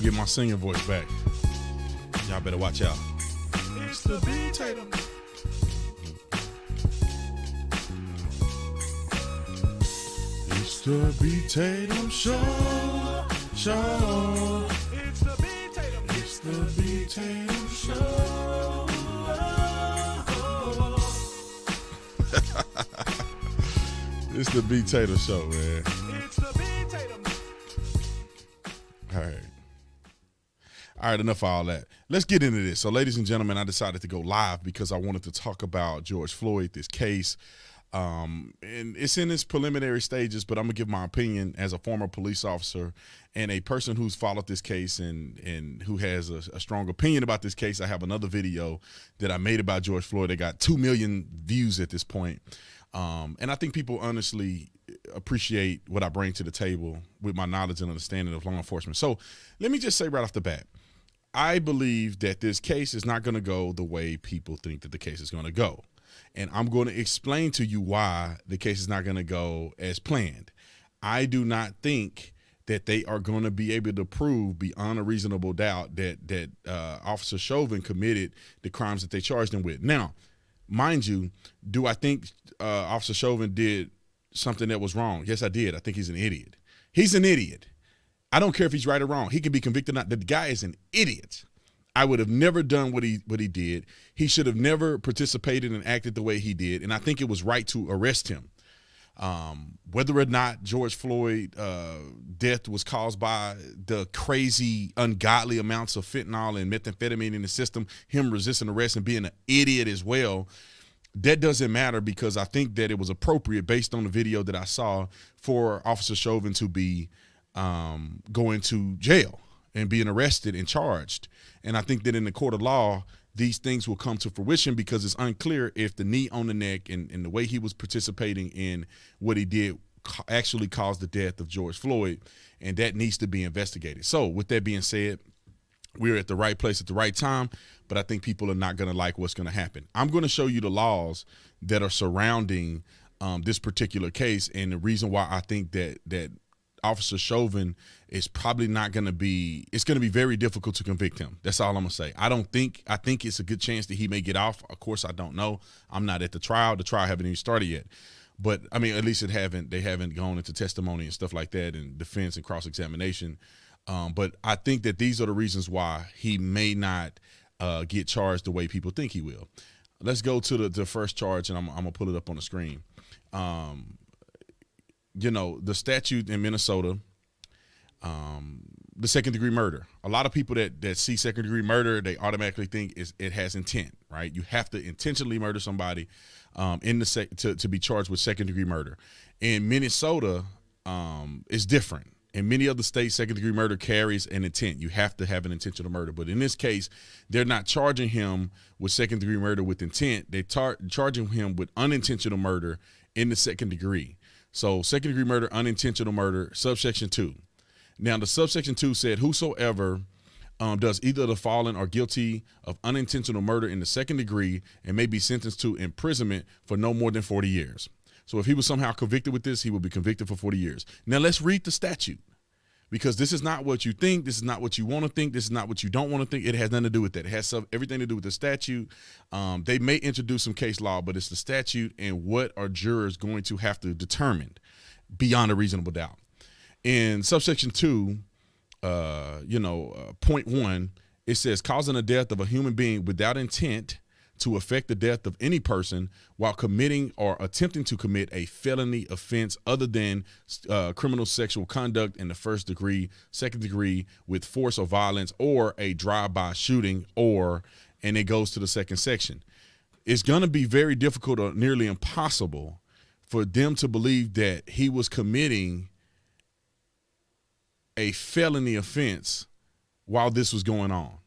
gonna get my singing voice back. Y'all better watch out. It's the B Tatum. It's the B Tatum show. It's the B Tatum. It's the B Tatum show. It's the B Tatum show, man. It's the B Tatum. All right, enough of all that. Let's get into this. So, ladies and gentlemen, I decided to go live because I wanted to talk about George Floyd, this case. And it's in its preliminary stages, but I'm gonna give my opinion as a former police officer and a person who's followed this case and who has a strong opinion about this case. I have another video that I made about George Floyd. They got 2 million views at this point. And I think people honestly appreciate what I bring to the table with my knowledge and understanding of law enforcement. So let me just say right off the bat, I believe that this case is not going to go the way people think that the case is going to go. And I'm going to explain to you why the case is not going to go as planned. I do not think that they are going to be able to prove beyond a reasonable doubt that Officer Chauvin committed the crimes that they charged him with. Now, mind you, do I think Officer Chauvin did something that was wrong? Yes, I did. I think he's an idiot. He's an idiot. I don't care if he's right or wrong. He can be convicted or not. The guy is an idiot. I would have never done what he did. He should have never participated and acted the way he did, and I think it was right to arrest him. Whether or not George Floyd death was caused by the crazy, ungodly amounts of fentanyl and methamphetamine in the system, him resisting arrest and being an idiot as well, that doesn't matter because I think that it was appropriate based on the video that I saw for Officer Chauvin to be going to jail and being arrested and charged. And I think that in the court of law, these things will come to fruition because it's unclear if the knee on the neck and the way he was participating in what he did actually caused the death of George Floyd, and that needs to be investigated. So with that being said, we're at the right place at the right time, but I think people are not going to like what's going to happen. I'm going to show you the laws that are surrounding this particular case and the reason why I think that Officer Chauvin is probably not going to be, it's going to be very difficult to convict him. That's all I'm going to say. I think it's a good chance that he may get off. Of course, I don't know. I'm not at the trial. The trial haven't even started yet. But I mean, at least they haven't gone into testimony and stuff like that and defense and cross-examination. But I think that these are the reasons why he may not get charged the way people think he will. Let's go to the first charge, and I'm going to pull it up on the screen. You know, the statute in Minnesota, the second-degree murder. A lot of people that see second-degree murder, they automatically think it has intent, right? You have to intentionally murder somebody to be charged with second-degree murder. In Minnesota, it's different. In many other states, second-degree murder carries an intent. You have to have an intentional murder. But in this case, they're not charging him with second-degree murder with intent. They're charging him with unintentional murder in the second degree. So second-degree murder, unintentional murder, subsection 2. Now, the subsection 2 said, whosoever does either the following are guilty of unintentional murder in the second degree and may be sentenced to imprisonment for no more than 40 years. So if he was somehow convicted with this, he would be convicted for 40 years. Now, let's read the statute because this is not what you think. This is not what you want to think. This is not what you don't want to think. It has nothing to do with that. It has everything to do with the statute. They may introduce some case law, but it's the statute and what are jurors going to have to determine beyond a reasonable doubt. In subsection 2, point 1, it says causing the death of a human being without intent to affect the death of any person while committing or attempting to commit a felony offense other than criminal sexual conduct in the first degree, second degree with force or violence, or a drive-by shooting, and it goes to the second section. It's going to be very difficult or nearly impossible for them to believe that he was committing a felony offense while this was going on.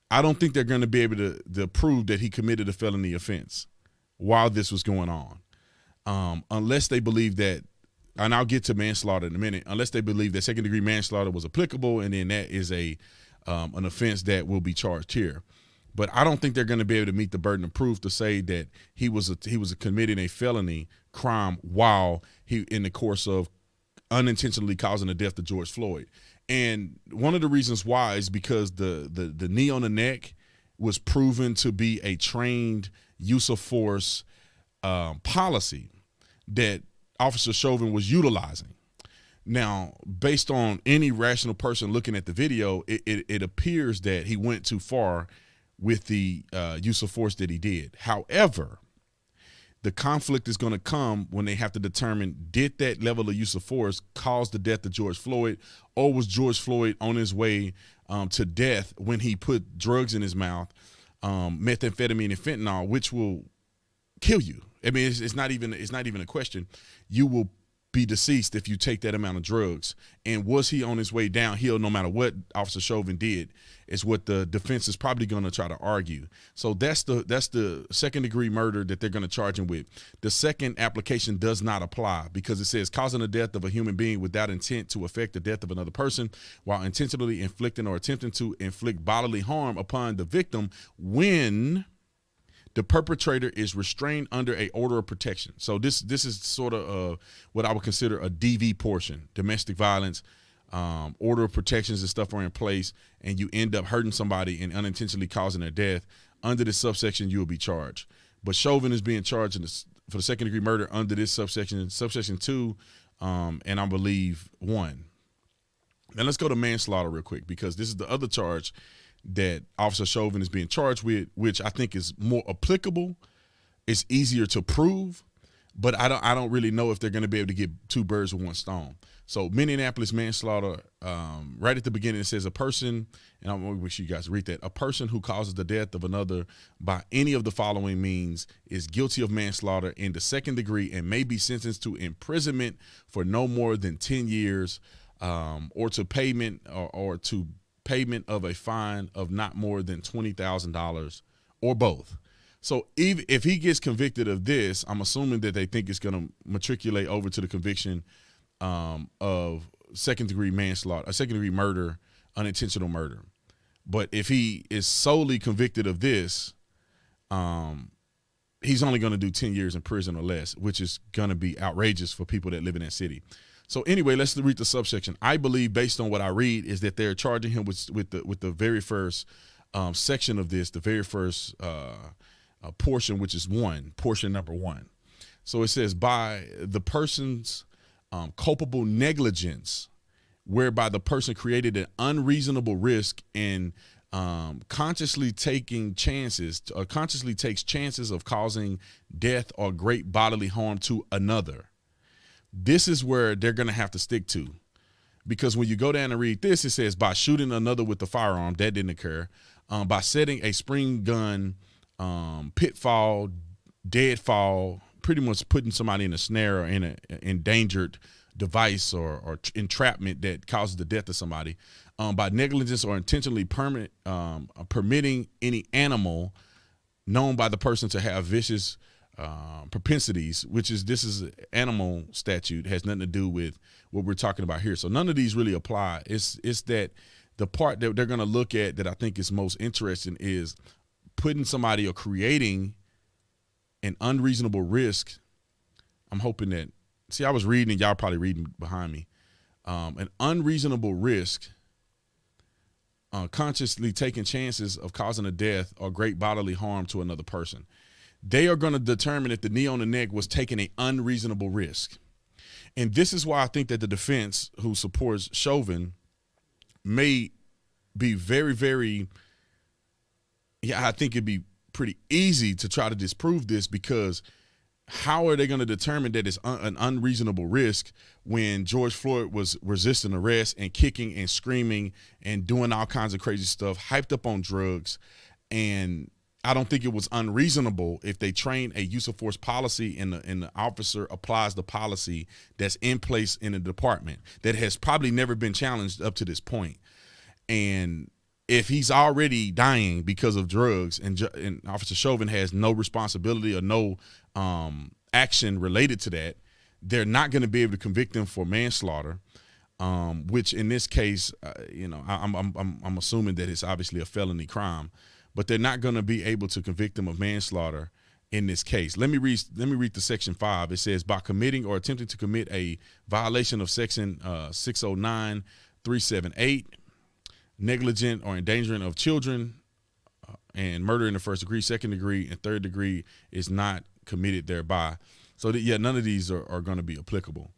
I don't think they're going to be able to prove that he committed a felony offense while this was going on, unless they believe that, and I'll get to manslaughter in a minute, unless they believe that second-degree manslaughter was applicable, and then that is an offense that will be charged here. But I don't think they're going to be able to meet the burden of proof to say that he was committing a felony crime while he in the course of unintentionally causing the death of George Floyd. And one of the reasons why is because the knee on the neck was proven to be a trained use of force policy that Officer Chauvin was utilizing. Now, based on any rational person looking at the video, it appears that he went too far with the use of force that he did. However, the conflict is going to come when they have to determine, did that level of use of force cause the death of George Floyd, or was George Floyd on his way to death when he put drugs in his mouth, methamphetamine and fentanyl, which will kill you. I mean, it's not even a question. You will be deceased if you take that amount of drugs. And was he on his way downhill no matter what Officer Chauvin did, is what the defense is probably going to try to argue. So that's the second degree murder that they're going to charge him with. The second application does not apply because it says causing the death of a human being without intent to affect the death of another person while intentionally inflicting or attempting to inflict bodily harm upon the victim when the perpetrator is restrained under a order of protection. So this is sort of what I would consider a DV portion, domestic violence, order of protections and stuff are in place, and you end up hurting somebody and unintentionally causing their death. Under this subsection, you will be charged. But Chauvin is being charged for the second degree murder under this subsection 2, and I believe 1. Now let's go to manslaughter real quick, because this is the other charge that Officer Chauvin is being charged with, which I think is more applicable. It's easier to prove, but I don't really know if they're going to be able to get 2 birds with 1 stone. So Minneapolis manslaughter, right at the beginning, it says a person, and I wish you guys to read that, a person who causes the death of another by any of the following means is guilty of manslaughter in the second degree and may be sentenced to imprisonment for no more than 10 years or to payment or to payment of a fine of not more than $20,000 or both. So if he gets convicted of this, I'm assuming that they think it's going to matriculate over to the conviction of second degree manslaughter, second degree murder, unintentional murder. But if he is solely convicted of this, he's only going to do 10 years in prison or less, which is going to be outrageous for people that live in that city. So anyway, let's read the subsection. I believe, based on what I read, is that they're charging him with the very first section of this, the very first portion, which is portion number 1. So it says, by the person's culpable negligence, whereby the person created an unreasonable risk in consciously takes chances of causing death or great bodily harm to another. This is where they're going to have to stick to, because when you go down and read this, it says by shooting another with the firearm, that didn't occur, by setting a spring gun, pitfall, deadfall, pretty much putting somebody in a snare or in an endangered device or entrapment that causes the death of somebody, by negligence or intentionally permitting any animal known by the person to have vicious propensities, this is an animal statute, has nothing to do with what we're talking about here. So none of these really apply. It's that the part that they're going to look at that I think is most interesting is putting somebody or creating an unreasonable risk. I'm hoping that, see, I was reading and y'all probably reading behind me. An unreasonable risk, consciously taking chances of causing a death or great bodily harm to another person. They are going to determine if the knee on the neck was taking an unreasonable risk. And this is why I think that the defense, who supports Chauvin, may be very, very, I think it'd be pretty easy to try to disprove this, because how are they going to determine that it's an unreasonable risk when George Floyd was resisting arrest and kicking and screaming and doing all kinds of crazy stuff, hyped up on drugs? And I don't think it was unreasonable if they train a use of force policy and the officer applies the policy that's in place in the department that has probably never been challenged up to this point. And if he's already dying because of drugs and Officer Chauvin has no responsibility or no action related to that, they're not going to be able to convict him for manslaughter, which in this case, I'm assuming that it's obviously a felony crime. But they're not going to be able to convict him of manslaughter in this case. Let me read the section 5. It says, by committing or attempting to commit a violation of section 609 378, negligent or endangering of children, and murder in the first degree, second degree, and third degree is not committed thereby. So none of these are going to be applicable.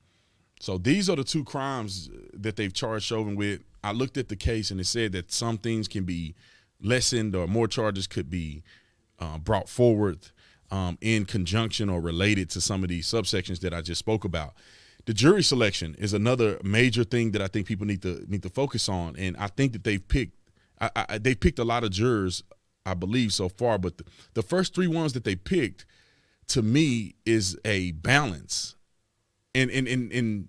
So these are the two crimes that they've charged Chauvin with. I looked at the case and it said that some things can be lessened or more charges could be brought forward in conjunction or related to some of these subsections that I just spoke about. The jury selection is another major thing that I think people need to focus on, and I think that they've picked a lot of jurors, I believe, so far, but the first three ones that they picked, to me, is a balance. And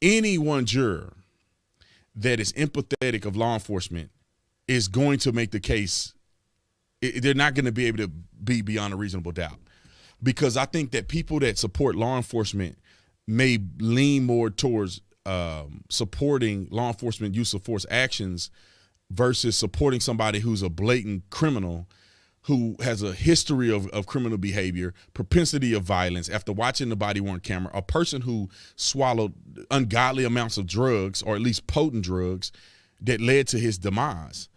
any one juror that is empathetic of law enforcement is going to make the case. They're not going to be able to be beyond a reasonable doubt, because I think that people that support law enforcement may lean more towards supporting law enforcement use of force actions versus supporting somebody who's a blatant criminal, who has a history of criminal behavior, propensity of violence, after watching the body-worn camera, a person who swallowed ungodly amounts of drugs, or at least potent drugs, that led to his demise.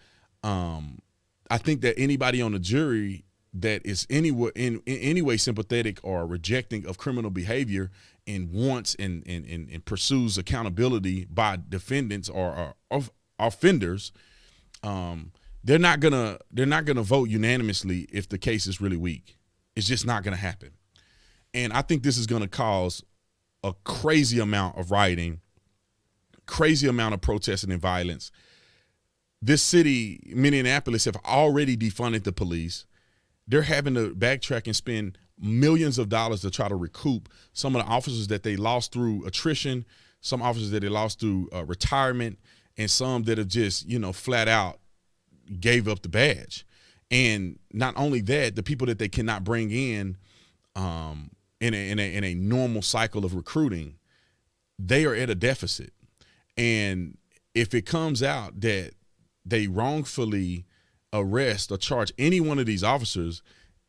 I think that anybody on the jury that is in any way sympathetic or rejecting of criminal behavior and wants and pursues accountability by defendants or offenders, they're not gonna vote unanimously if the case is really weak. It's just not gonna happen. And I think this is gonna cause a crazy amount of rioting, crazy amount of protesting and violence. This city, Minneapolis, have already defunded the police. They're having to backtrack and spend millions of dollars to try to recoup some of the officers that they lost through attrition, some officers that they lost through retirement, and some that have just, flat out gave up the badge. And not only that, the people that they cannot bring in a normal cycle of recruiting, they are at a deficit. And if it comes out that they wrongfully arrest or charge any one of these officers,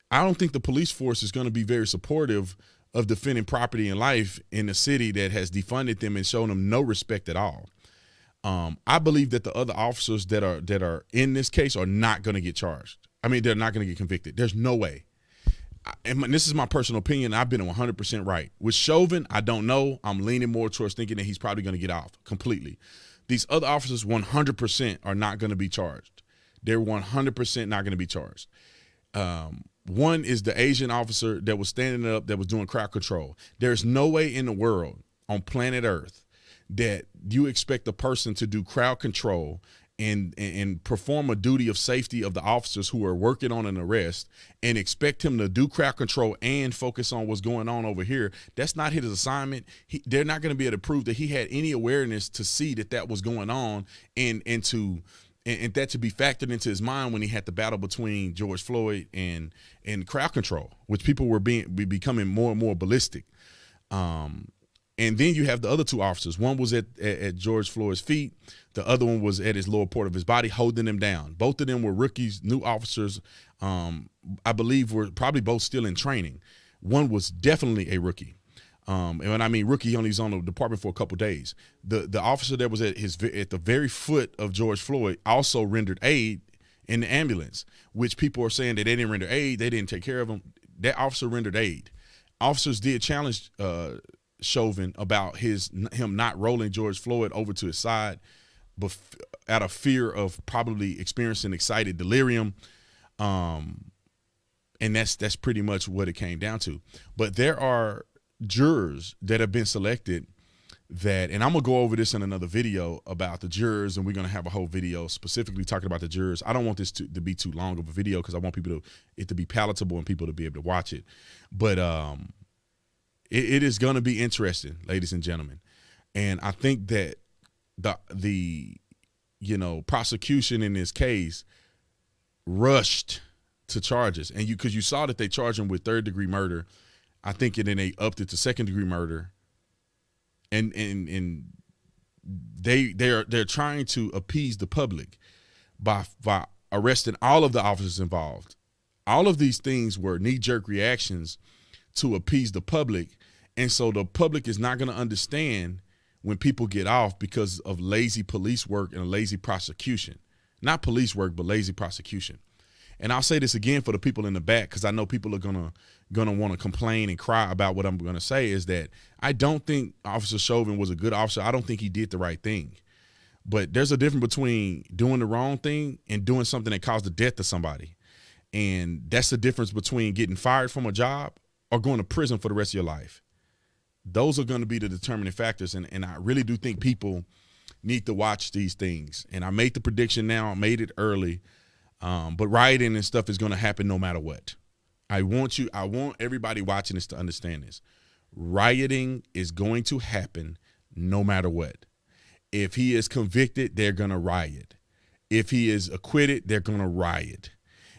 I don't think the police force is going to be very supportive of defending property and life in a city that has defunded them and shown them no respect at all. I believe that the other officers that are in this case are not going to get charged. I mean, they're not going to get convicted. There's no way. And this is my personal opinion. I've been 100% right. With Chauvin, I don't know. I'm leaning more towards thinking that he's probably going to get off completely. These other officers 100% are not going to be charged. They're 100% not going to be charged. One is the Asian officer that was standing up, that was doing crowd control. There's no way in the world on planet Earth that you expect a person to do crowd control and perform a duty of safety of the officers who are working on an arrest and expect him to do crowd control and focus on what's going on over here. That's not his assignment. They're not going to be able to prove that he had any awareness to see that was going on and that to be factored into his mind when he had the battle between George Floyd and crowd control, which people were becoming more and more ballistic. And then you have the other two officers. One was at George Floyd's feet. The other one was at his lower part of his body, holding him down. Both of them were rookies, new officers. I believe were probably both still in training. One was definitely a rookie. And when I mean rookie, he only was on the department for a couple days. The officer that was at the very foot of George Floyd also rendered aid in the ambulance, which people are saying that they didn't render aid, they didn't take care of him. That officer rendered aid. Officers did challenge Chauvin about him not rolling George Floyd over to his side, but out of fear of probably experiencing excited delirium. And that's pretty much what it came down to. But there are jurors that have been selected and I'm gonna go over this in another video about the jurors, and we're gonna have a whole video specifically talking about the jurors. I don't want this to be too long of a video because I want it to be palatable and people to be able to watch it. But it is gonna be interesting, ladies and gentlemen. And I think that the prosecution in this case rushed to charges, and because you saw that they charged him with third-degree murder, I think, and then they upped it to second-degree murder, and they're trying to appease the public by arresting all of the officers involved. All of these things were knee-jerk reactions to appease the public, and so the public is not going to understand when people get off because of lazy police work and lazy prosecution. Not police work, but lazy prosecution. And I'll say this again for the people in the back, because I know people are gonna want to complain and cry about what I'm gonna say, is that I don't think Officer Chauvin was a good officer. I don't think he did the right thing. But there's a difference between doing the wrong thing and doing something that caused the death of somebody. And that's the difference between getting fired from a job or going to prison for the rest of your life. Those are going to be the determining factors. And I really do think people need to watch these things. And I made the prediction now. I made it early. But rioting and stuff is going to happen no matter what. I want everybody watching this to understand this. Rioting is going to happen no matter what. If he is convicted, they're going to riot. If he is acquitted, they're going to riot.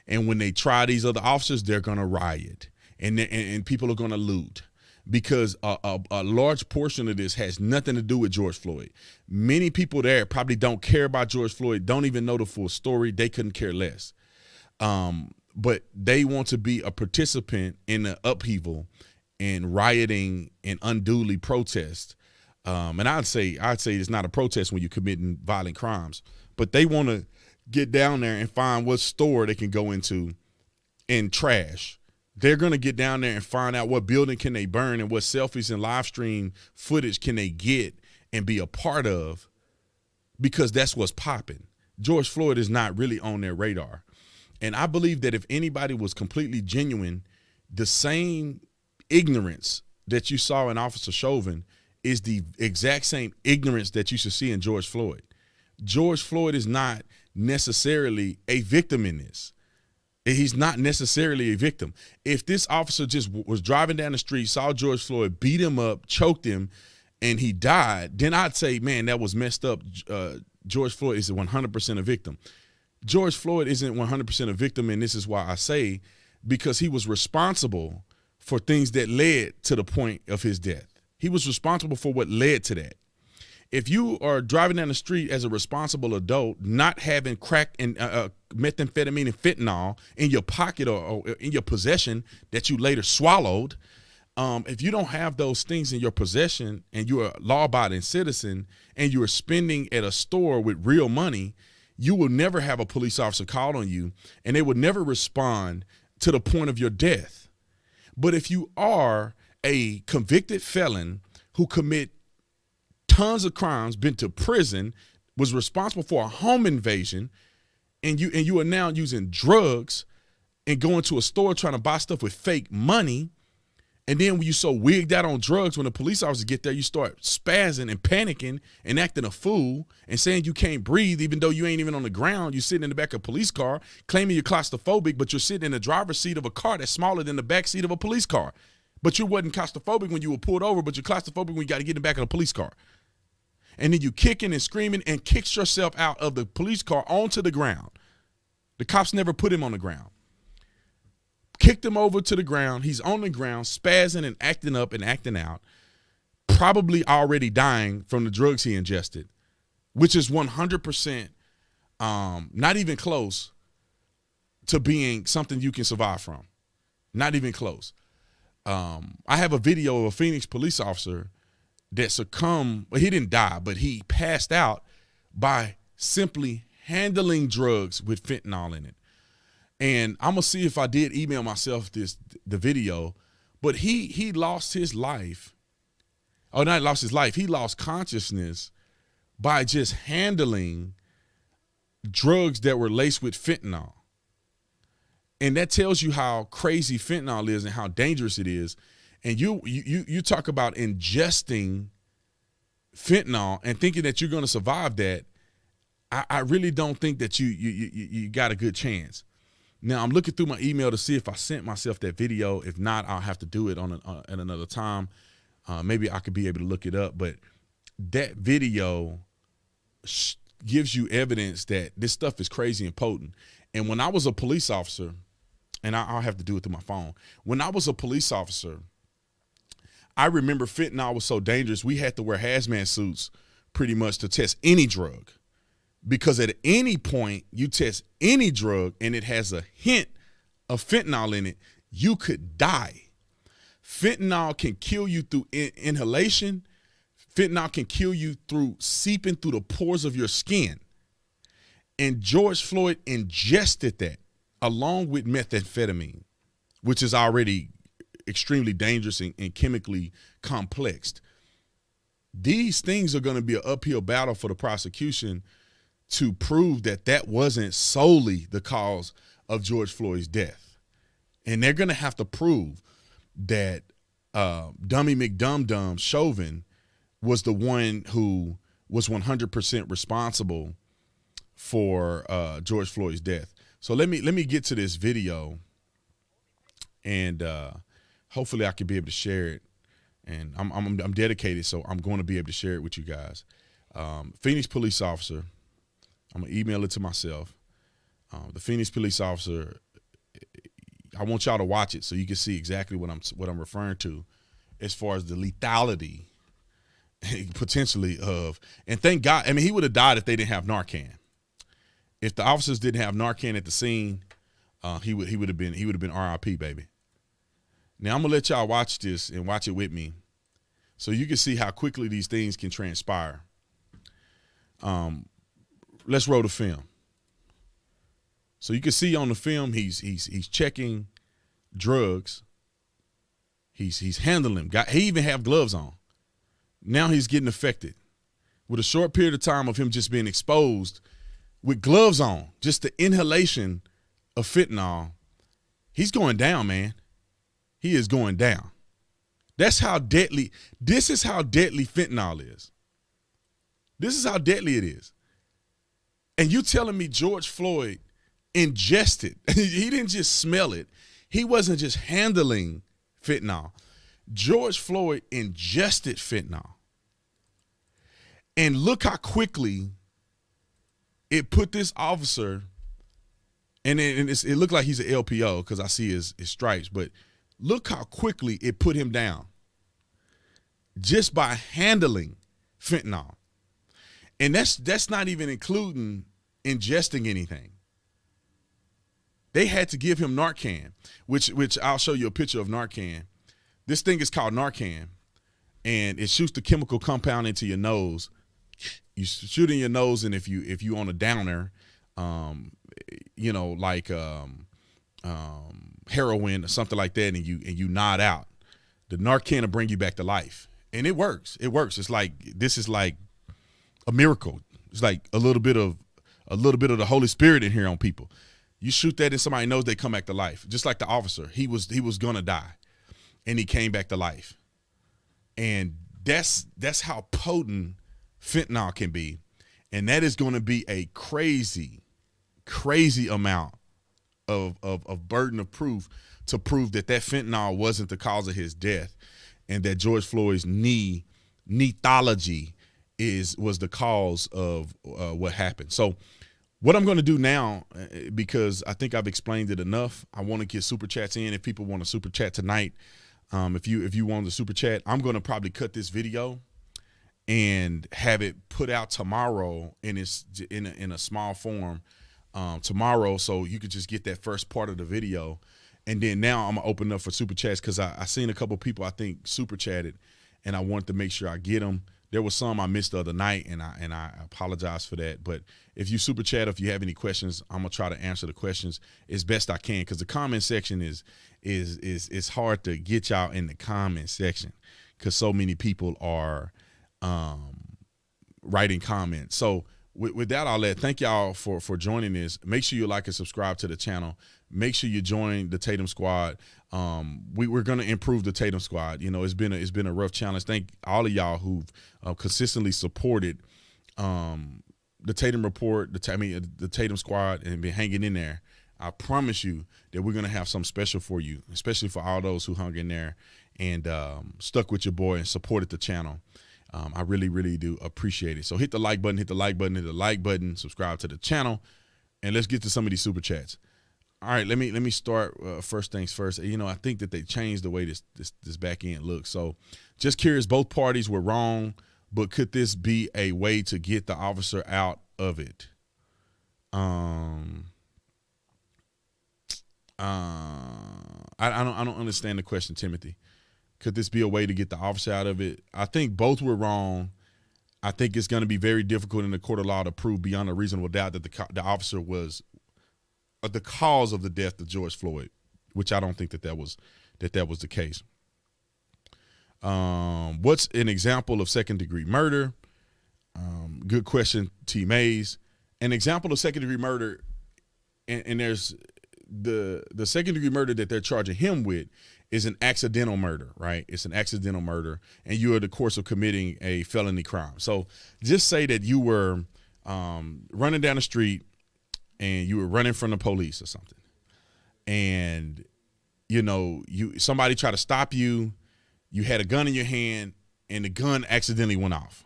And when they try these other officers, they're going to riot. And people are going to loot, because a large portion of this has nothing to do with George Floyd. Many people there probably don't care about George Floyd, don't even know the full story. They couldn't care less. But they want to be a participant in the upheaval and rioting and unduly protest. And I'd say it's not a protest when you're committing violent crimes, but they want to get down there and find what store they can go into and trash. They're going to get down there and find out what building can they burn and what selfies and live stream footage can they get and be a part of, because that's what's popping. George Floyd is not really on their radar. And I believe that if anybody was completely genuine, the same ignorance that you saw in Officer Chauvin is the exact same ignorance that you should see in George Floyd. George Floyd is not necessarily a victim in this. He's not necessarily a victim. If this officer just was driving down the street, saw George Floyd, beat him up, choked him, and he died, then I'd say, man, that was messed up. George Floyd is 100% a victim. George Floyd isn't 100% a victim, and this is why I say, because he was responsible for things that led to the point of his death. He was responsible for what led to that. If you are driving down the street as a responsible adult, not having crack and methamphetamine and fentanyl in your pocket or in your possession that you later swallowed, if you don't have those things in your possession and you're a law-abiding citizen and you're spending at a store with real money, you will never have a police officer call on you, and they would never respond to the point of your death. But if you are a convicted felon who commit tons of crimes, been to prison, was responsible for a home invasion, and you are now using drugs and going to a store trying to buy stuff with fake money, and then when you so wigged out on drugs, when the police officers get there, you start spazzing and panicking and acting a fool and saying you can't breathe even though you ain't even on the ground. You're sitting in the back of a police car claiming you're claustrophobic, but you're sitting in the driver's seat of a car that's smaller than the back seat of a police car. But you wasn't claustrophobic when you were pulled over, but you're claustrophobic when you got to get in the back of the police car. And then you kicking and screaming and kicks yourself out of the police car onto the ground. The cops never put him on the ground. Kicked him over to the ground. He's on the ground, spazzing and acting up and acting out, probably already dying from the drugs he ingested, which is 100% not even close to being something you can survive from. Not even close. I have a video of a Phoenix police officer that succumbed. Well, he didn't die, but he passed out by simply handling drugs with fentanyl in it. And I'm gonna see if I did email myself the video, but he lost his life. Oh, not lost his life. He lost consciousness by just handling drugs that were laced with fentanyl. And that tells you how crazy fentanyl is and how dangerous it is. And you talk about ingesting fentanyl and thinking that you're going to survive that. I really don't think that you got a good chance. Now, I'm looking through my email to see if I sent myself that video. If not, I'll have to do it at another time. Maybe I could be able to look it up. But that video gives you evidence that this stuff is crazy and potent. And when I was a police officer, and I'll have to do it through my phone. When I was a police officer, I remember fentanyl was so dangerous, we had to wear hazmat suits pretty much to test any drug. Because at any point you test any drug and it has a hint of fentanyl in it, you could die. Fentanyl can kill you through inhalation. Fentanyl can kill you through seeping through the pores of your skin. And George Floyd ingested that along with methamphetamine, which is already extremely dangerous and chemically complexed. These things are going to be an uphill battle for the prosecution to prove that that wasn't solely the cause of George Floyd's death. And they're going to have to prove that Dummy McDum Chauvin was the one who was 100% responsible for George Floyd's death. So let me get to this video, and hopefully I can be able to share it. And I'm dedicated, so I'm going to be able to share it with you guys. Phoenix police officer. I'm gonna email it to myself. The Phoenix police officer. I want y'all to watch it so you can see exactly what I'm referring to, as far as the lethality, potentially of. And thank God. I mean, he would have died if they didn't have Narcan. If the officers didn't have Narcan at the scene, he would have been RIP, baby. Now I'm gonna let y'all watch this and watch it with me, so you can see how quickly these things can transpire. Let's roll the film. So you can see on the film he's checking drugs. He's handling them. He even have gloves on. Now he's getting affected. With a short period of time of him just being exposed with gloves on, just the inhalation of fentanyl, he's going down, man. He is going down. That's how deadly. This is how deadly fentanyl is. This is how deadly it is. And you telling me George Floyd ingested? He didn't just smell it. He wasn't just handling fentanyl. George Floyd ingested fentanyl. And look how quickly it put this officer, and it looked like he's an LPO because I see his stripes, but look how quickly it put him down just by handling fentanyl. And that's not even including ingesting anything. They had to give him Narcan, which I'll show you a picture of Narcan. This thing is called Narcan, and it shoots the chemical compound into your nose. You shoot in your nose, and if you on a downer, like heroin or something like that, and you nod out, the Narcan will bring you back to life, and it works. It works. This is like a miracle. It's like a little bit of the Holy Spirit in here on people. You shoot that in somebody's nose, they come back to life. Just like the officer, he was gonna die, and he came back to life. And that's how potent fentanyl can be, and that is going to be a crazy amount of burden of proof to prove that fentanyl wasn't the cause of his death, and that George Floyd's nethology was the cause of what happened. So what I'm going to do now, because I think I've explained it enough, I want to get super chats in. If people want to super chat tonight, if you want the super chat, I'm going to probably cut this video and have it put out tomorrow in a small form tomorrow, so you could just get that first part of the video. And then now I'm gonna open up for super chats, because I seen a couple people I think super chatted, and I wanted to make sure I get them. There was some I missed the other night, and I apologize for that. But if you super chat, if you have any questions, I'm gonna try to answer the questions as best I can, because the comment section is hard to get y'all in the comment section, because so many people are writing comments. So with that all that, thank y'all for joining this. Make sure you like and subscribe to the channel. Make sure you join the Tatum Squad. We're going to improve the Tatum Squad. You know, it's been a rough challenge. Thank all of y'all who've consistently supported the Tatum Report, the Tatum Squad, and been hanging in there. I promise you that we're going to have something special for you, especially for all those who hung in there and stuck with your boy and supported the channel. I really, really do appreciate it. So hit the like button, subscribe to the channel, and let's get to some of these super chats. All right, let me start first things first. You know, I think that they changed the way this back end looks. So just curious, both parties were wrong, but could this be a way to get the officer out of it? I don't understand the question, Timothy. Could this be a way to get the officer out of it? I think both were wrong. I think it's going to be very difficult in the court of law to prove beyond a reasonable doubt that the officer was the cause of the death of George Floyd, which I don't think that was the case. What's an example of second-degree murder? Good question, T. Mays. An example of second-degree murder, and there's the second-degree murder that they're charging him with is an accidental murder, right? It's an accidental murder, and you are in the course of committing a felony crime. So just say that you were running down the street and you were running from the police or something, and somebody tried to stop you. You had a gun in your hand, and the gun accidentally went off,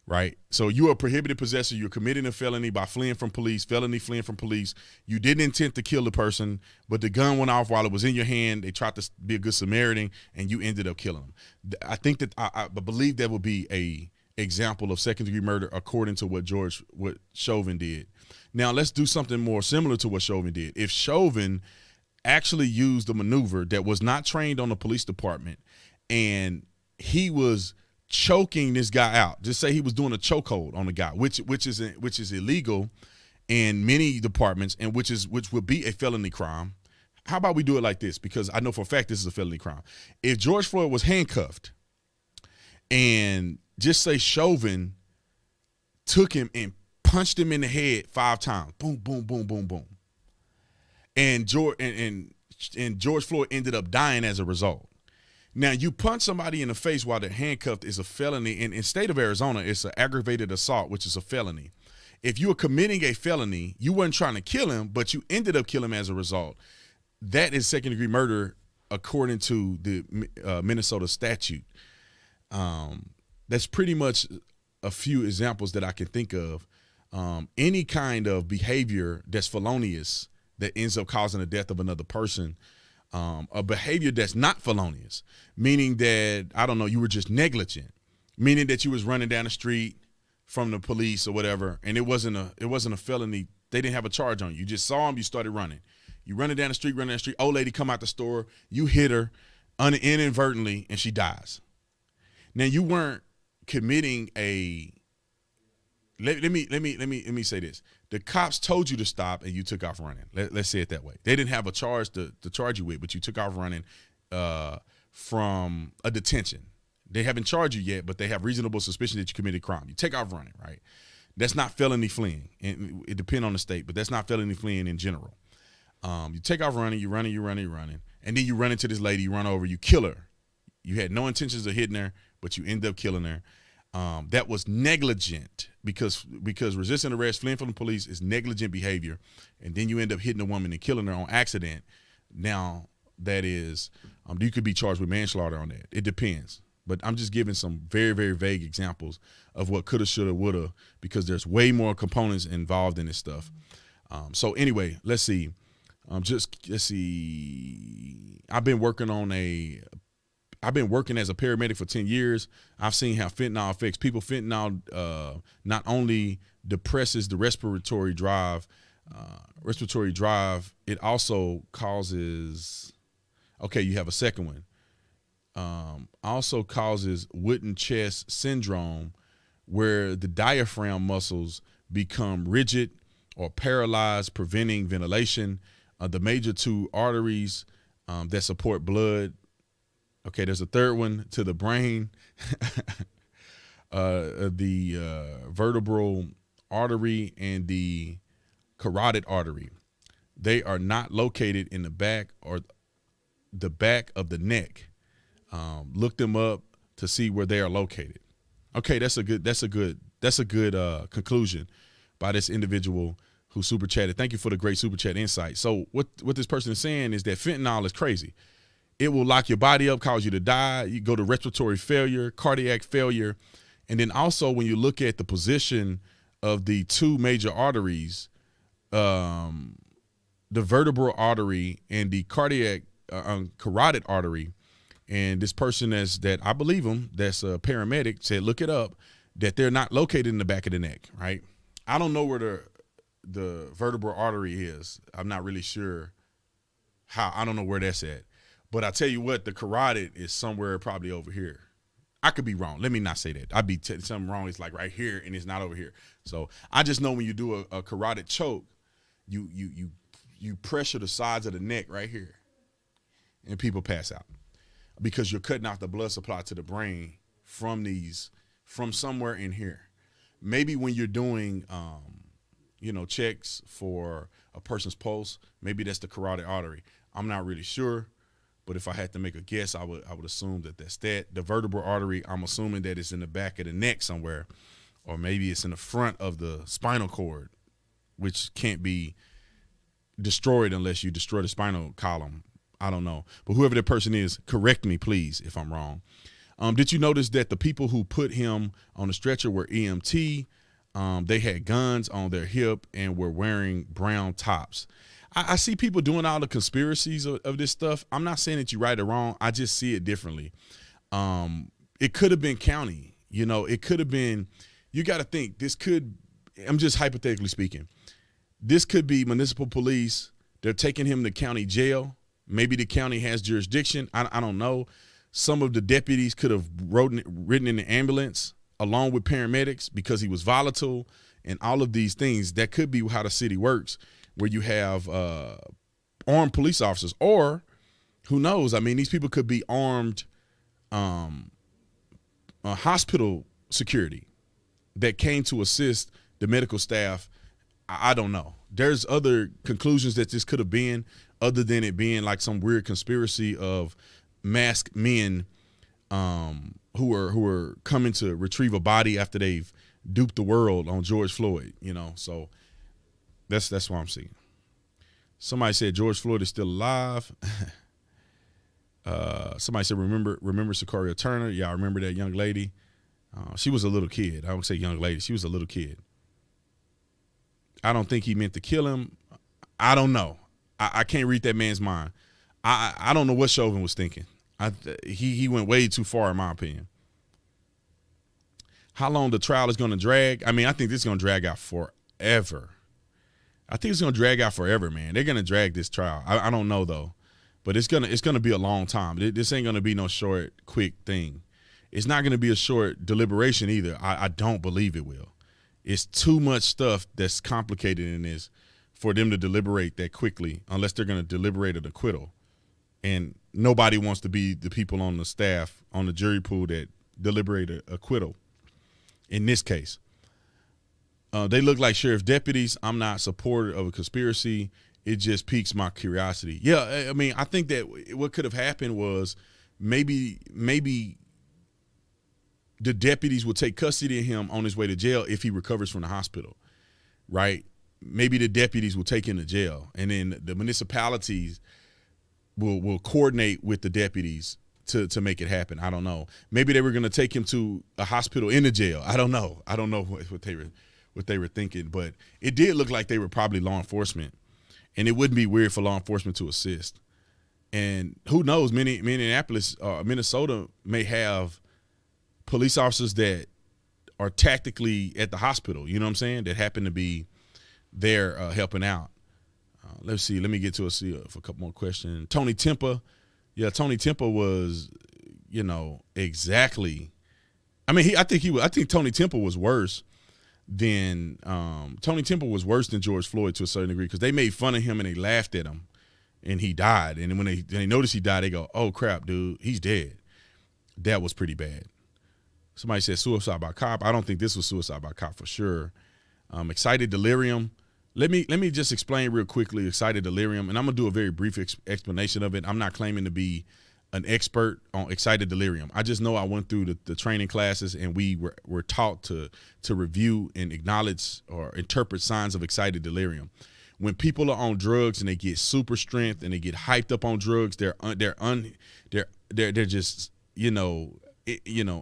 right? So you are a prohibited possessor. You're committing a felony by fleeing from police, fleeing from police. You didn't intend to kill the person, but the gun went off while it was in your hand. They tried to be a good Samaritan, and you ended up killing them. I think that I believe that would be a example of second-degree murder according to what Chauvin did. Now, let's do something more similar to what Chauvin did. If Chauvin actually used a maneuver that was not trained on the police department, and he was choking this guy out. Just say he was doing a chokehold on the guy, which is illegal in many departments, and which would be a felony crime. How about we do it like this? Because I know for a fact this is a felony crime. If George Floyd was handcuffed, and just say Chauvin took him and punched him in the head 5 times, boom, boom, boom, boom, boom, and George Floyd ended up dying as a result. Now, you punch somebody in the face while they're handcuffed is a felony. In the state of Arizona, it's an aggravated assault, which is a felony. If you were committing a felony, you weren't trying to kill him, but you ended up killing him as a result. That is second-degree murder according to the Minnesota statute. That's pretty much a few examples that I can think of. Any kind of behavior that's felonious that ends up causing the death of another person, a behavior that's not felonious, meaning that, I don't know, you were just negligent, meaning that you was running down the street from the police or whatever, and it wasn't a felony. They didn't have a charge on you. You just saw him, you started running. You running down the street, old lady come out the store, you hit her inadvertently, and she dies. Now, you weren't committing a, let me say this. The cops told you to stop, and you took off running. Let's say it that way. They didn't have a charge to charge you with, but you took off running from a detention. They haven't charged you yet, but they have reasonable suspicion that you committed a crime. You take off running, right? That's not felony fleeing. It depends on the state, but that's not felony fleeing in general. You take off running, you're running, and then you run into this lady, you run over, you kill her. You had no intentions of hitting her, but you end up killing her. That was negligent because resisting arrest, fleeing from the police is negligent behavior, and then you end up hitting a woman and killing her on accident. Now, that is, you could be charged with manslaughter on that. It depends. But I'm just giving some very, very vague examples of what coulda, shoulda, woulda, because there's way more components involved in this stuff. So anyway, let's see. Let's see. I've been working as a paramedic for 10 years. I've seen how fentanyl affects people. Fentanyl not only depresses the respiratory drive, it also causes, okay, you have a second one. Also causes wooden chest syndrome, where the diaphragm muscles become rigid or paralyzed, preventing ventilation. The major 2 arteries that support blood. Okay, there's a third one to the brain. The vertebral artery and the carotid artery. They are not located in the back or the back of the neck. Look them up to see where they are located. Okay, that's a good conclusion by this individual who super chatted. Thank you for the great super chat insight. So what this person is saying is that fentanyl is crazy. It will lock your body up, cause you to die. You go to respiratory failure, cardiac failure. And then also when you look at the position of the 2 major arteries, the vertebral artery and the cardiac carotid artery, and this person that I believe him, that's a paramedic, said look it up, that they're not located in the back of the neck, right? I don't know where the vertebral artery is. I'm not really sure I don't know where that's at. But I tell you what, the carotid is somewhere probably over here. I could be wrong. Let me not say that. I'd be something wrong. It's like right here, and it's not over here. So I just know when you do a carotid choke, you pressure the sides of the neck right here, and people pass out because you're cutting off the blood supply to the brain from somewhere in here. Maybe when you're doing, checks for a person's pulse, maybe that's the carotid artery. I'm not really sure. But if I had to make a guess, I would assume that's that. The vertebral artery, I'm assuming that it's in the back of the neck somewhere, or maybe it's in the front of the spinal cord, which can't be destroyed unless you destroy the spinal column. I don't know. But whoever that person is, correct me, please, if I'm wrong. Did you notice that the people who put him on the stretcher were EMT? They had guns on their hip and were wearing brown tops. I see people doing all the conspiracies of this stuff. I'm not saying that you're right or wrong. I just see it differently. It could have been county. It could have been – you got to think this could – I'm just hypothetically speaking. This could be municipal police. They're taking him to county jail. Maybe the county has jurisdiction. I don't know. Some of the deputies could have ridden in the ambulance along with paramedics because he was volatile and all of these things. That could be how the city works, where you have armed police officers, or who knows? I mean, these people could be armed hospital security that came to assist the medical staff. I don't know. There's other conclusions that this could have been, other than it being like some weird conspiracy of masked men who are coming to retrieve a body after they've duped the world on George Floyd. So. That's what I'm seeing. Somebody said George Floyd is still alive. Somebody said remember Sicaria Turner. Yeah, I remember that young lady. She was a little kid. I would say young lady. She was a little kid. I don't think he meant to kill him. I don't know. I can't read that man's mind. I don't know what Chauvin was thinking. He went way too far in my opinion. How long the trial is going to drag? I mean, I think this is going to drag out forever. I think it's gonna drag out forever, man. They're gonna drag this trial. I don't know though, but it's gonna be a long time. This ain't gonna be no short, quick thing. It's not gonna be a short deliberation either. I don't believe it will. It's too much stuff that's complicated in this for them to deliberate that quickly, unless they're gonna deliberate an acquittal. And nobody wants to be the people on the staff, on the jury pool that deliberate an acquittal. In this case. They look like sheriff deputies. I'm not supportive of a conspiracy. It just piques my curiosity. Yeah, I mean, I think that what could have happened was maybe the deputies will take custody of him on his way to jail if he recovers from the hospital, right? Maybe the deputies will take him to jail, and then the municipalities will coordinate with the deputies to make it happen. I don't know. Maybe they were going to take him to a hospital in the jail. I don't know. I don't know what they were thinking, but it did look like they were probably law enforcement, and it wouldn't be weird for law enforcement to assist. And who knows, Minnesota may have police officers that are tactically at the hospital, you know what I'm saying, that happen to be there helping out. Let's see. Let me get to for a couple more questions. Tony Tempa. Yeah, Tony Tempa was, exactly. I mean, I think Tony Tempa was worse than George Floyd to a certain degree, because they made fun of him and they laughed at him, and he died. And when they noticed he died, they go, "Oh crap, dude, he's dead." That was pretty bad. Somebody said suicide by cop. I don't think this was suicide by cop for sure. Excited delirium. Let me just explain real quickly excited delirium, and I'm gonna do a very brief explanation of it. I'm not claiming to be an expert on excited delirium. I just know I went through the training classes, and we were taught to review and acknowledge or interpret signs of excited delirium. When people are on drugs and they get super strength and they get hyped up on drugs, they're just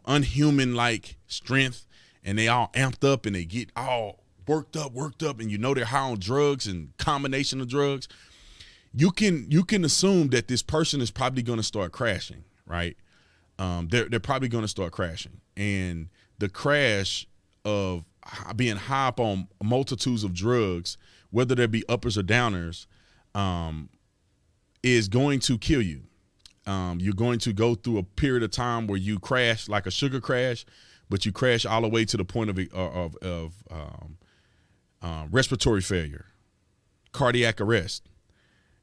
unhuman like strength, and they all amped up and they get all worked up, and they're high on drugs and combination of drugs. You can assume that this person is probably going to start crashing, right? They're probably going to start crashing, and the crash of being high up on multitudes of drugs, whether there be uppers or downers, is going to kill you. You're going to go through a period of time where you crash like a sugar crash, but you crash all the way to the point of respiratory failure, cardiac arrest.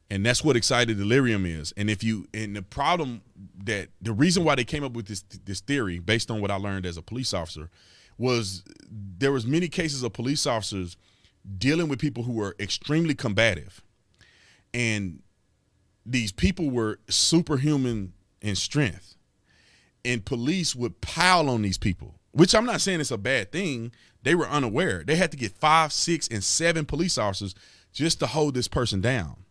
And that's what excited delirium is. And the problem that the reason why they came up with this theory, based on what I learned as a police officer, was there was many cases of police officers dealing with people who were extremely combative. And these people were superhuman in strength. And police would pile on these people, which I'm not saying it's a bad thing. They were unaware. They had to get 5, 6, and 7 police officers just to hold this person down.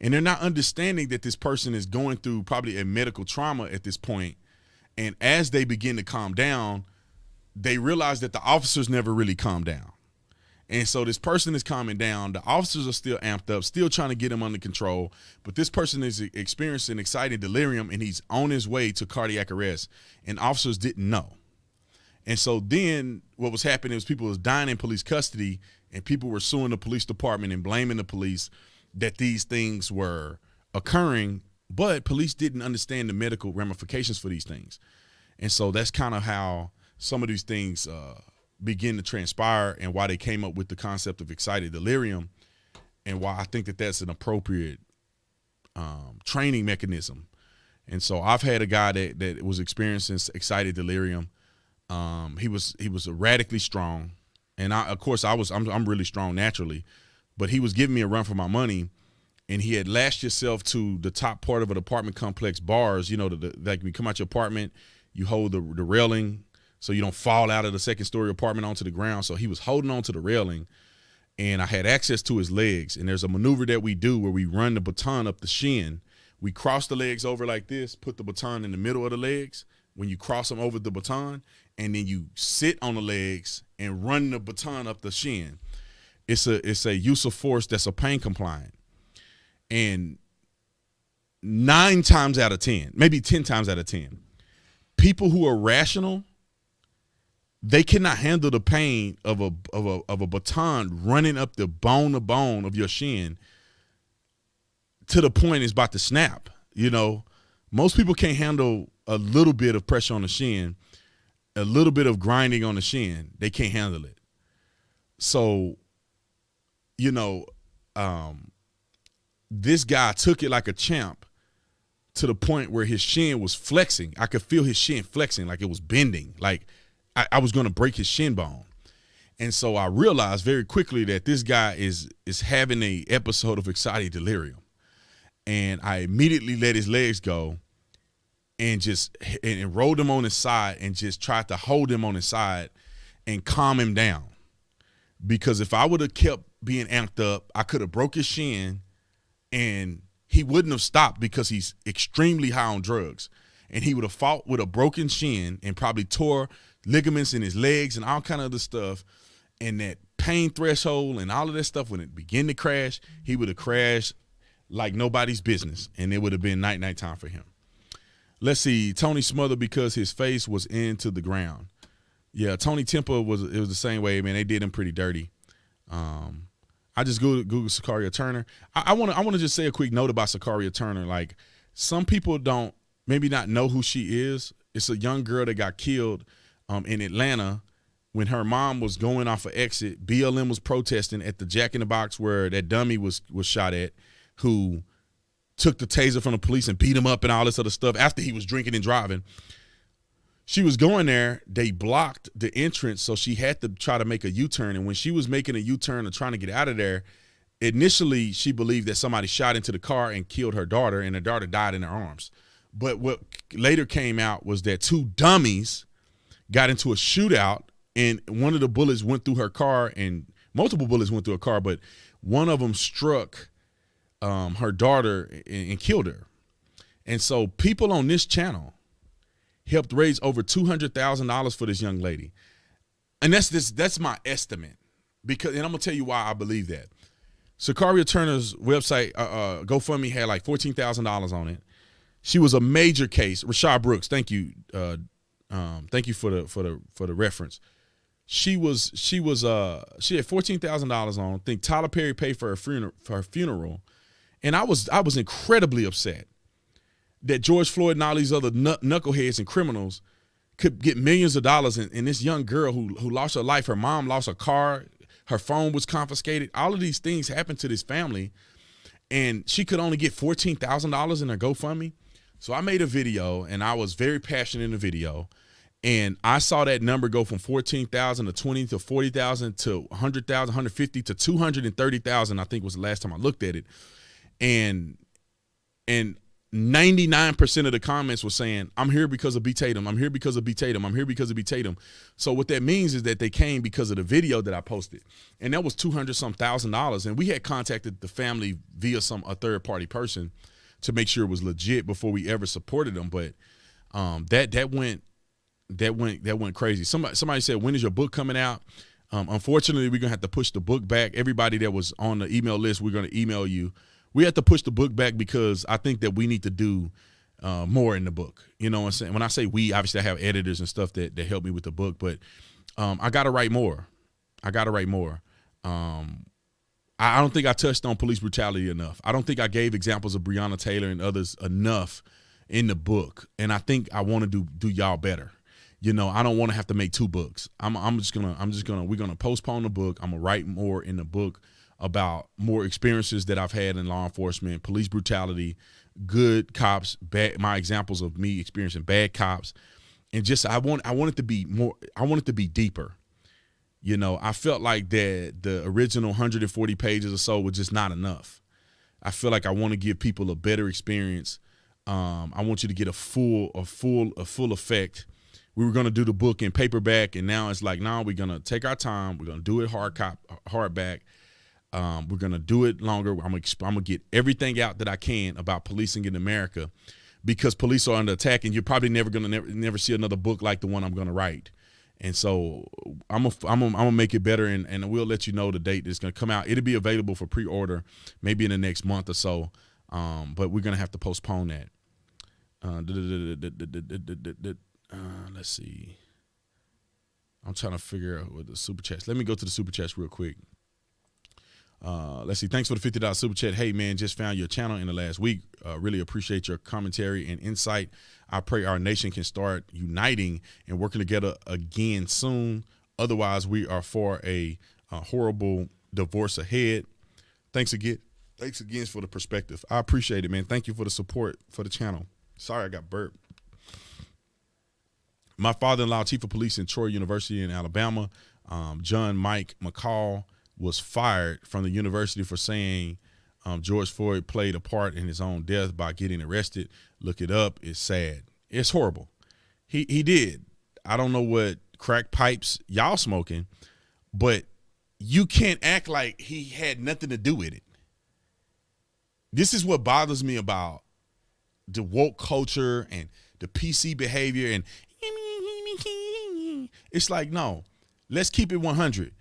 And they're not understanding that this person is going through probably a medical trauma at this point. And as they begin to calm down, they realize that the officers never really calm down. And so this person is calming down. The officers are still amped up, still trying to get him under control. But this person is experiencing excited delirium, and he's on his way to cardiac arrest. And officers didn't know. And so then what was happening was people was dying in police custody, and people were suing the police department and blaming the police that these things were occurring, but police didn't understand the medical ramifications for these things. And so that's kind of how some of these things begin to transpire, and why they came up with the concept of excited delirium, and why I think that that's an appropriate training mechanism. And so I've had a guy that was experiencing excited delirium. He was radically strong, and I'm really strong naturally, but he was giving me a run for my money, and he had lashed himself to the top part of an apartment complex bars. You know, like when you come out your apartment, you hold the railing so you don't fall out of the second story apartment onto the ground. So he was holding on to the railing, and I had access to his legs. And there's a maneuver that we do where we run the baton up the shin. We cross the legs over like this, put the baton in the middle of the legs when you cross them over the baton, and then you sit on the legs and run the baton up the shin. It's a use of force that's a pain compliant. And 9 times out of 10, maybe 10 times out of 10, people who are rational, they cannot handle the pain of a baton running up the bone of your shin to the point it's about to snap. You know, most people can't handle a little bit of pressure on the shin, a little bit of grinding on the shin. They can't handle it. So, you know, this guy took it like a champ to the point where his shin was flexing. I could feel his shin flexing, like it was bending, like I was going to break his shin bone. And so I realized very quickly that this guy is having a episode of excited delirium. And I immediately let his legs go and rolled him on his side and just tried to hold him on his side and calm him down. Because if I would have kept being amped up, I could have broke his shin, and he wouldn't have stopped because he's extremely high on drugs. And he would have fought with a broken shin and probably tore ligaments in his legs and all kind of other stuff. And that pain threshold and all of that stuff, when it began to crash, he would have crashed like nobody's business, and it would have been night time for him. Let's see, Tony smothered because his face was into the ground. Yeah, Tony Temple was the same way, man. They did him pretty dirty. I just Googled Sakaria Turner. I want to just say a quick note about Sakaria Turner. Like, some people don't maybe not know who she is. It's a young girl that got killed in Atlanta when her mom was going off an exit. BLM was protesting at the Jack in the Box where that dummy was shot at, who took the taser from the police and beat him up and all this other stuff after he was drinking and driving. She was going there. They blocked the entrance, so she had to try to make a U-turn. And when she was making a U-turn and trying to get out of there, initially she believed that somebody shot into the car and killed her daughter, and her daughter died in her arms. But what later came out was that 2 dummies got into a shootout, and one of the bullets went through her car, and multiple bullets went through her car, but one of them struck her daughter and killed her. And so people on this channel helped raise over $200,000 for this young lady. And that's my estimate, and I'm gonna tell you why I believe that. Sakaria Turner's website, GoFundMe, had like $14,000 on it. She was a major case. Rashad Brooks, thank you for the reference. She had $14,000 on. I think Tyler Perry paid for her funeral, and I was incredibly upset that George Floyd and all these other knuckleheads and criminals could get millions of dollars, and this young girl who lost her life, her mom lost her car, her phone was confiscated. All of these things happened to this family, and she could only get $14,000 in her GoFundMe. So I made a video, and I was very passionate in the video, and I saw that number go from 14,000 to 20 to 40,000 to 100,000, 150 to 230,000. I think was the last time I looked at it, and 99% of the comments were saying, "I'm here because of B. Tatum. I'm here because of B. Tatum. I'm here because of B. Tatum." So what that means is that they came because of the video that I posted, and that was $200,000. And we had contacted the family via a third party person to make sure it was legit before we ever supported them. But that went crazy. Somebody said, "When is your book coming out?" Unfortunately, we're gonna have to push the book back. Everybody that was on the email list, we're gonna email you. We have to push the book back because I think that we need to do more in the book. You know what I'm saying? When I say we, obviously I have editors and stuff that help me with the book, but I got to write more. I don't think I touched on police brutality enough. I don't think I gave examples of Breonna Taylor and others enough in the book, and I think I want to do y'all better. You know, I don't want to have to make 2 books. We're gonna postpone the book. I'm gonna write more in the book about more experiences that I've had in law enforcement, police brutality, good cops, my examples of me experiencing bad cops, and just I want it to be more. I want it to be deeper. You know, I felt like that the original 140 pages or so was just not enough. I feel like I want to give people a better experience. I want you to get a full effect. We were gonna do the book in paperback, and now it's like, no, we're gonna take our time. We're gonna do it hardback. We're gonna do it longer. I'm gonna get everything out that I can about policing in America, because police are under attack, and you're probably never see another book like the one I'm gonna write. And so I'm gonna make it better, and we'll let you know the date it's gonna come out. It'll be available for pre-order maybe in the next month or so, but we're gonna have to postpone that. Let's see. I'm trying to figure out what the super chats. Let me go to the super chats real quick. Let's see. Thanks for the $50 super chat. Hey, man, just found your channel in the last week. Really appreciate your commentary and insight. I pray our nation can start uniting and working together again soon. Otherwise, we are for a horrible divorce ahead. Thanks again for the perspective. I appreciate it, man. Thank you for the support for the channel. Sorry, I got burped. My father-in-law, chief of police in Troy University in Alabama, John Mike McCall, was fired from the university for saying George Floyd played a part in his own death by getting arrested. Look it up. It's sad. It's horrible. He did. I don't know what crack pipes y'all smoking, but you can't act like he had nothing to do with it. This is what bothers me about the woke culture and the PC behavior. And it's like, no, let's keep it 100.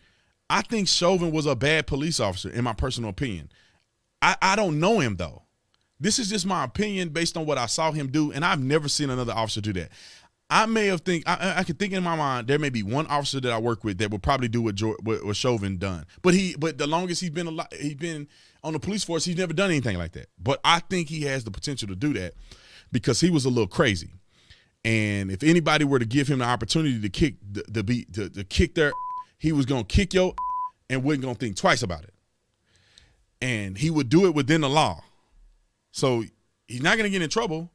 I think Chauvin was a bad police officer, in my personal opinion. I don't know him, though. This is just my opinion based on what I saw him do, and I've never seen another officer do that. I can think in my mind there may be one officer that I work with that would probably do what Chauvin done. But the longest he's been on the police force, he's never done anything like that. But I think he has the potential to do that because he was a little crazy. And if anybody were to give him the opportunity to kick kick their, he was gonna kick yo and wasn't gonna think twice about it. And he would do it within the law. So he's not gonna get in trouble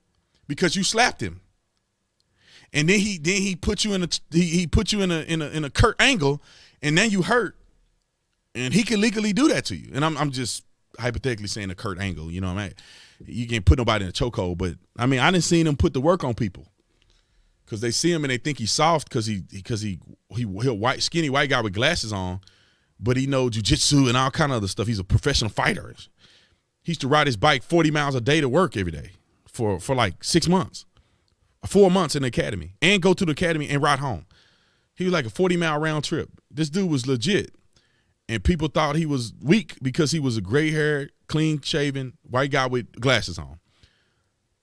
because you slapped him. And then he put you in a Kurt Angle, and then you hurt, and he can legally do that to you. And I'm just hypothetically saying a Kurt Angle, you know what I mean? You can't put nobody in a chokehold, but I mean I didn't see him put the work on people because they see him and they think he's soft because he's skinny white guy with glasses on, but he knows jujitsu and all kind of other stuff. He's a professional fighter. He used to ride his bike 40 miles a day to work every day for like 6 months. 4 months in the academy and go to the academy and ride home. He was like a 40-mile round trip. This dude was legit. And people thought he was weak because he was a gray-haired, clean-shaven white guy with glasses on.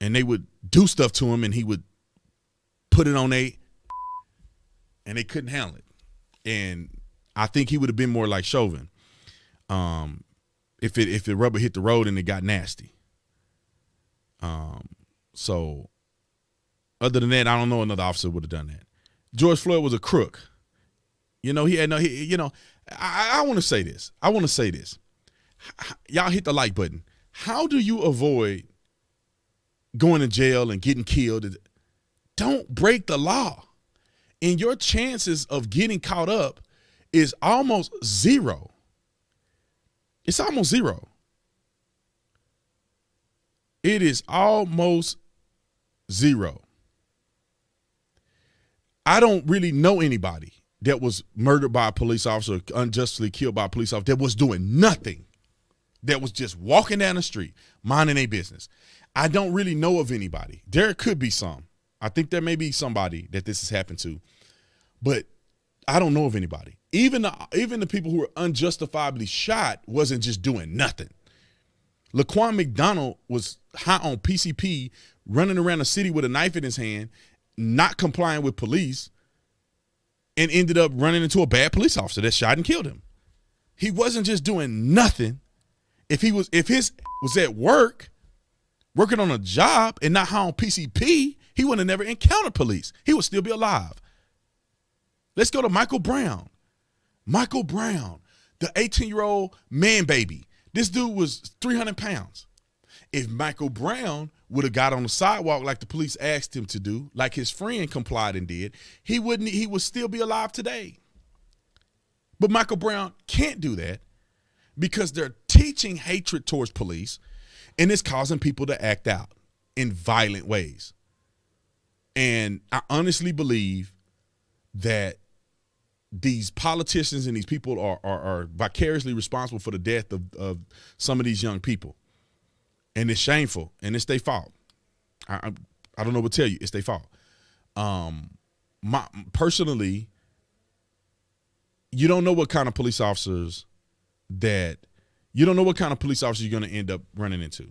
And they would do stuff to him and he would put it on and they couldn't handle it. And I think he would have been more like Chauvin if the rubber hit the road and it got nasty. So other than that, I don't know another officer would have done that. George Floyd was a crook. You know, I want to say this. Y'all hit the like button. How do you avoid going to jail and getting killed? Don't break the law. And your chances of getting caught up is almost zero. It's almost zero. It is almost zero. I don't really know anybody that was murdered by a police officer, unjustly killed by a police officer, that was doing nothing, that was just walking down the street, minding their business. I don't really know of anybody. There could be some. I think there may be somebody that this has happened to, but I don't know of anybody. Even the people who were unjustifiably shot wasn't just doing nothing. Laquan McDonald was high on PCP, running around the city with a knife in his hand, not complying with police, and ended up running into a bad police officer that shot and killed him. He wasn't just doing nothing. If his was at work, working on a job and not high on PCP, he would have never encountered police. He would still be alive. Let's go to Michael Brown. Michael Brown, the 18-year-old man baby. This dude was 300 pounds. If Michael Brown would have got on the sidewalk like the police asked him to do, like his friend complied and did, he would still be alive today. But Michael Brown can't do that because they're teaching hatred towards police, and it's causing people to act out in violent ways. And I honestly believe that these politicians and these people are vicariously responsible for the death of some of these young people. And it's shameful, and it's their fault. I don't know what to tell you. It's their fault. Personally, you don't know what kind of police officers you're going to end up running into.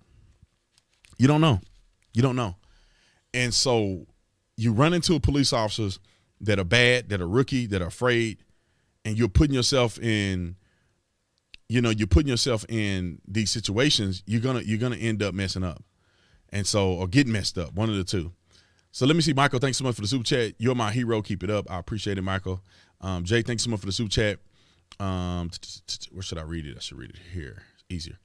You don't know. And so you run into police officers that are bad, that are rookie, that are afraid, and you're putting yourself in these situations. You're gonna end up messing up, and so, or getting messed up, one of the two. So let me see, Michael. Thanks so much for the super chat. You're my hero. Keep it up. I appreciate it, Michael. Jay, thanks so much for the super chat. Where should I read it? I should read it here. It's easier.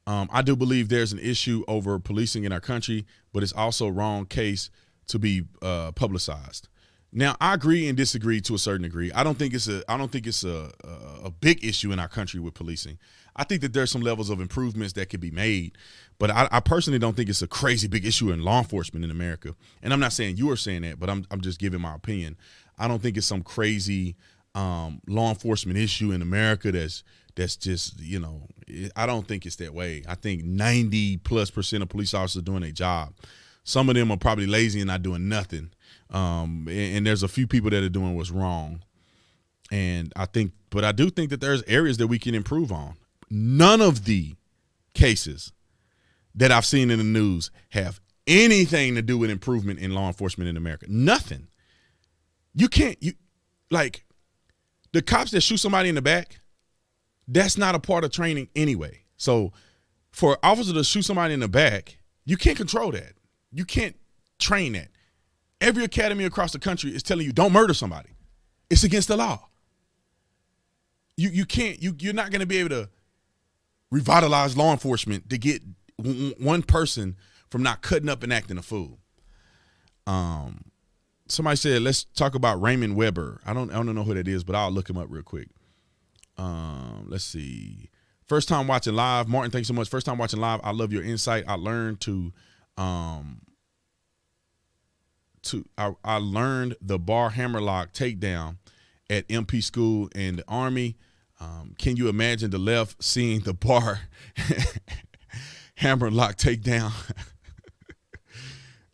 I do believe there's an issue over policing in our country, but it's also wrong case to be publicized. Now, I agree and disagree to a certain degree. I don't think it's a big issue in our country with policing. I think that there's some levels of improvements that could be made, but I personally don't think it's a crazy big issue in law enforcement in America. And I'm not saying you are saying that, but I'm just giving my opinion. I don't think it's some crazy law enforcement issue in America that's just, I don't think it's that way. I think 90+% of police officers are doing their job. Some of them are probably lazy and not doing nothing. And there's a few people that are doing what's wrong. But I do think that there's areas that we can improve on. None of the cases that I've seen in the news have anything to do with improvement in law enforcement in America. Nothing. Like the cops that shoot somebody in the back, that's not a part of training anyway. So for an officer to shoot somebody in the back, you can't control that. You can't train that. Every academy across the country is telling you don't murder somebody. It's against the law. You're not going to be able to revitalize law enforcement to get one person from not cutting up and acting a fool. Somebody said, let's talk about Raymond Weber. I don't know who that is, but I'll look him up real quick. Let's see. First time watching live. Martin, thanks so much. First time watching live. I love your insight. I learned I learned the bar hammerlock takedown at MP school and the Army. Can you imagine the left seeing the bar hammerlock takedown?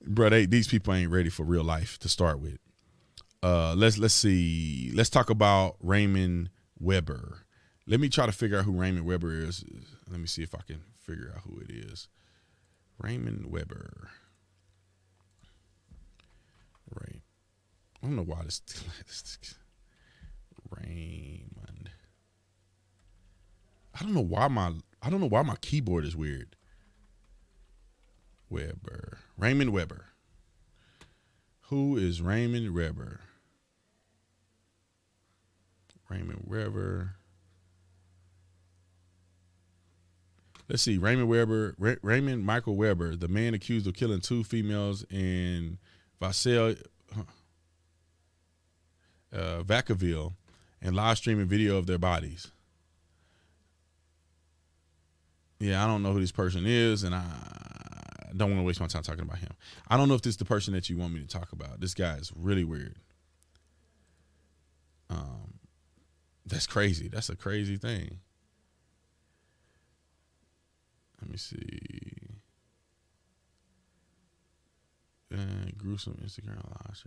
Bro, these people ain't ready for real life to start with. Let's see. Let's talk about Raymond Weber. Let me try to figure out who Raymond Weber is. Let me see if I can figure out who it is. Raymond Weber. Right. I don't know why this Raymond. I don't know why my keyboard is weird. Weber. Raymond Weber. Who is Raymond Weber? Raymond Weber. Let's see. Raymond Weber. Raymond Michael Weber, the man accused of killing 2 females in Vacaville and live streaming video of their bodies. Yeah, I don't know who this person is, and I don't want to waste my time talking about him. I don't know if this is the person that you want me to talk about. This guy is really weird. That's crazy. That's a crazy thing. Let me see. Gruesome Instagram live.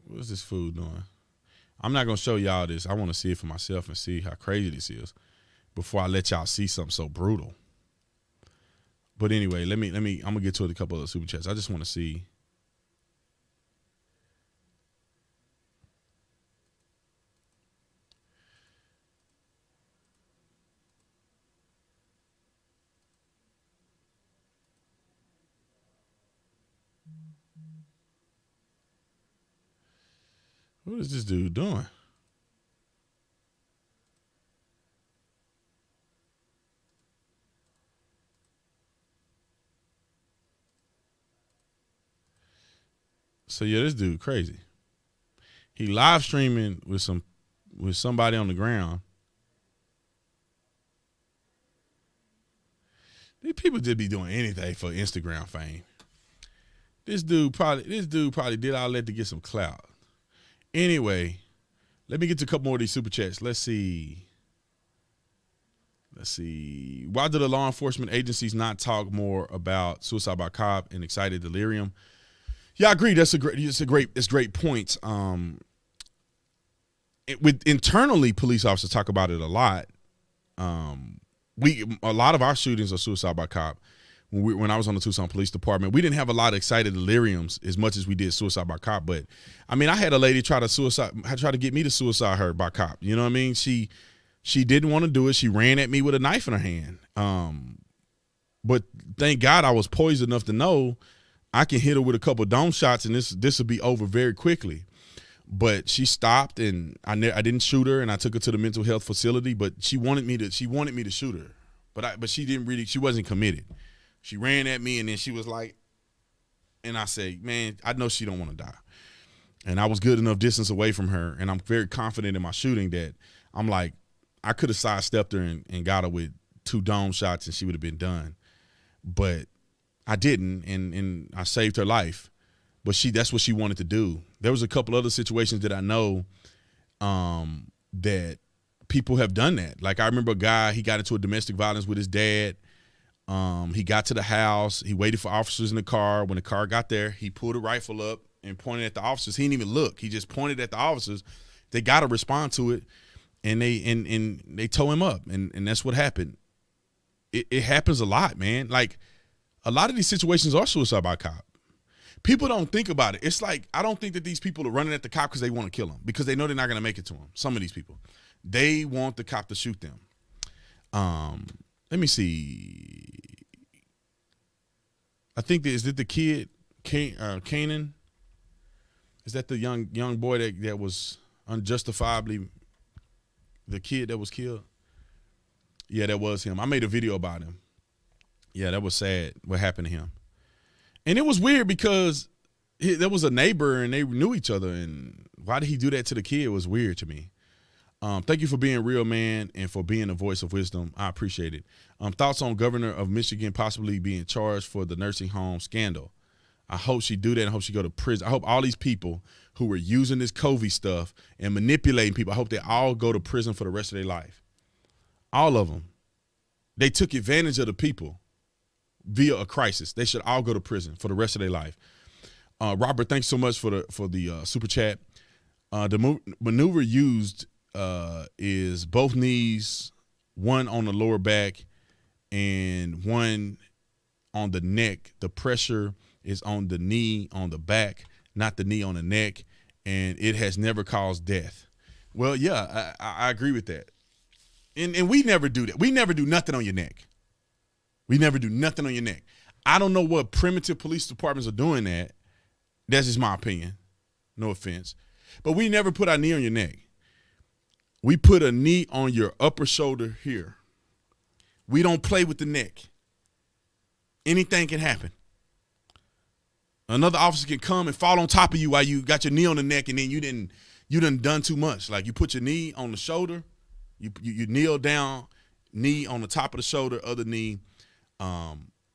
What's this food doing? I'm not gonna show y'all this. I want to see it for myself and see how crazy this is before I let y'all see something so brutal. But anyway, let me. I'm gonna get to it, a couple of super chats. I just want to see. What is this dude doing? So yeah, this dude crazy. He live streaming with somebody on the ground. These people just be doing anything for Instagram fame. This dude probably did all that to get some clout. Anyway, let me get to a couple more of these super chats. Let's see. Why do the law enforcement agencies not talk more about suicide by cop and excited delirium? Yeah, I agree. That's great points. Internally, police officers talk about it a lot. A lot of our shootings are suicide by cop. When I was on the Tucson Police Department, we didn't have a lot of excited deliriums as much as we did suicide by cop. But I mean, I had a lady try to get me to suicide her by cop. You know what I mean? She didn't want to do it. She ran at me with a knife in her hand. But thank God I was poised enough to know I can hit her with a couple of dome shots and this will be over very quickly. But she stopped and I didn't shoot her, and I took her to the mental health facility. But she wanted me to shoot her, but she wasn't committed. She ran at me and then she was like, and I said, man, I know she don't want to die. And I was good enough distance away from her, and I'm very confident in my shooting that I'm like, I could have sidestepped her and got her with 2 dome shots and she would have been done. But I didn't, and I saved her life. But that's what she wanted to do. There was a couple other situations that I know that people have done that. Like I remember a guy, he got into a domestic violence with his dad. He got to the house. He waited for officers in the car. When the car got there, he pulled a rifle up and pointed at the officers. He didn't even look. He just pointed at the officers. They got to respond to it, and they tow him up, and that's what happened. It happens a lot, man. Like a lot of these situations are suicide by cop. People don't think about it. It's like, I don't think that these people are running at the cop because they want to kill him, because they know they're not going to make it to him. Some of these people, they want the cop to shoot them. Let me see. I think is it the kid, Canaan? Is that the young boy that was unjustifiably the kid that was killed? Yeah, that was him. I made a video about him. Yeah, that was sad what happened to him. And it was weird because there was a neighbor and they knew each other, and why did he do that to the kid? It was weird to me. Thank you for being real, man, and for being a voice of wisdom. I appreciate it. Thoughts on Governor of Michigan possibly being charged for the nursing home scandal? I hope she do that. I hope she go to prison. I hope all these people who were using this COVID stuff and manipulating people, I hope they all go to prison for the rest of their life. All of them. They took advantage of the people via a crisis. They should all go to prison for the rest of their life. Robert, thanks so much for the super chat. The maneuver used is both knees, one on the lower back and one on the neck. The pressure is on the knee on the back, not the knee on the neck, and it has never caused death. Well, yeah, I agree with that. And we never do that. We never do nothing on your neck. We never do nothing on your neck. I don't know what primitive police departments are doing that. That's just my opinion. No offense. But we never put our knee on your neck. We put a knee on your upper shoulder here. We don't play with the neck. Anything can happen. Another officer can come and fall on top of you while you got your knee on the neck, and then you done too much. Like, you put your knee on the shoulder, you kneel down, knee on the top of the shoulder, other knee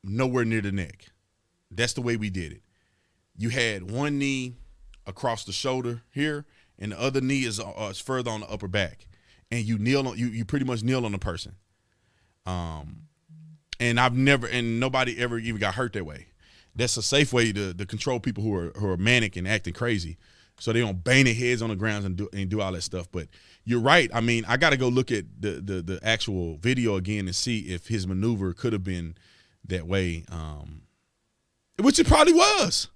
nowhere near the neck. That's the way we did it. You had one knee across the shoulder here, and the other knee is further on the upper back, and you kneel on you pretty much kneel on the person. And nobody ever even got hurt that way. That's a safe way to control people who are manic and acting crazy, so they don't bang their heads on the ground and do all that stuff. But you're right. I mean, I got to go look at the actual video again and see if his maneuver could have been that way, which it probably was.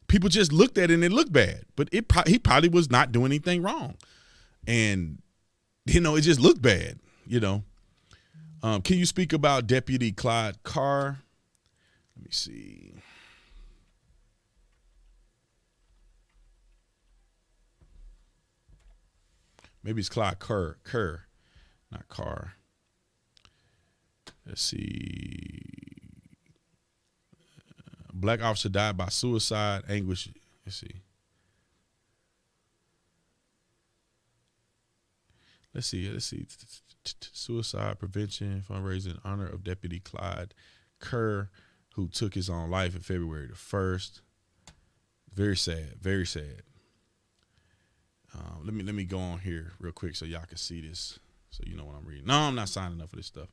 People just looked at it and it looked bad, but he probably was not doing anything wrong, and it just looked bad. Can you speak about Deputy Clyde Carr? Let me see. Maybe it's Clyde Kerr, not Carr. Let's see. Black officer died by suicide, anguish. Let's see. Suicide prevention fundraising in honor of Deputy Clyde Kerr, who took his own life in February the 1st. Very sad. Very sad. Let me go on here real quick so y'all can see this, so you know what I'm reading. No, I'm not signing up for this stuff.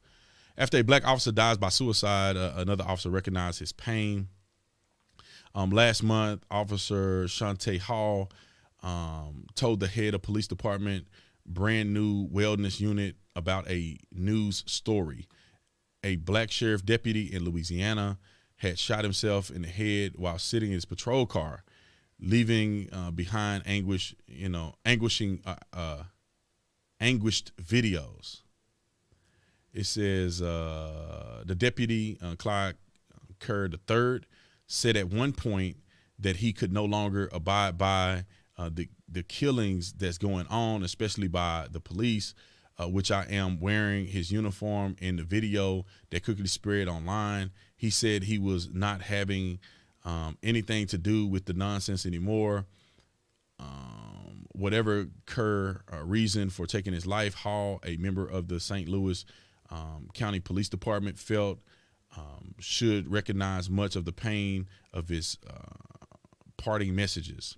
After a black officer dies by suicide, another officer recognized his pain. Last month, Officer Shantae Hall told the head of police department brand new wellness unit about a news story. A black sheriff deputy in Louisiana had shot himself in the head while sitting in his patrol car, leaving behind anguished videos. It says the deputy, Clyde Kerr III, said at one point that he could no longer abide by the killings that's going on, especially by the police, which I am wearing his uniform in the video that quickly spread online. He said he was not having anything to do with the nonsense anymore. Whatever Kerr reason for taking his life, Hall, a member of the St. Louis County Police Department, felt should recognize much of the pain of his parting messages.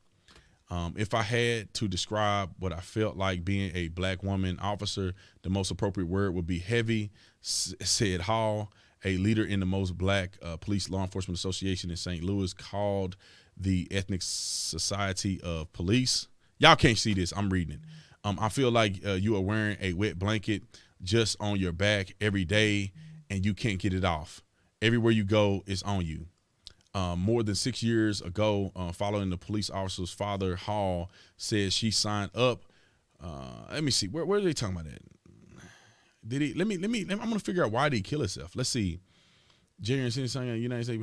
If I had to describe what I felt like being a black woman officer, the most appropriate word would be heavy, said Hall, a leader in the most black police law enforcement association in St. Louis, called the Ethnic Society of Police. Y'all can't see this. I'm reading it. I feel like you are wearing a wet blanket just on your back every day, and you can't get it off. Everywhere you go, it's on you. More than 6 years ago, following the police officer's father, Hall said she signed up. Let me see. Where are they talking about that? Did he? I'm gonna figure out why did he kill himself. Let's see. January United States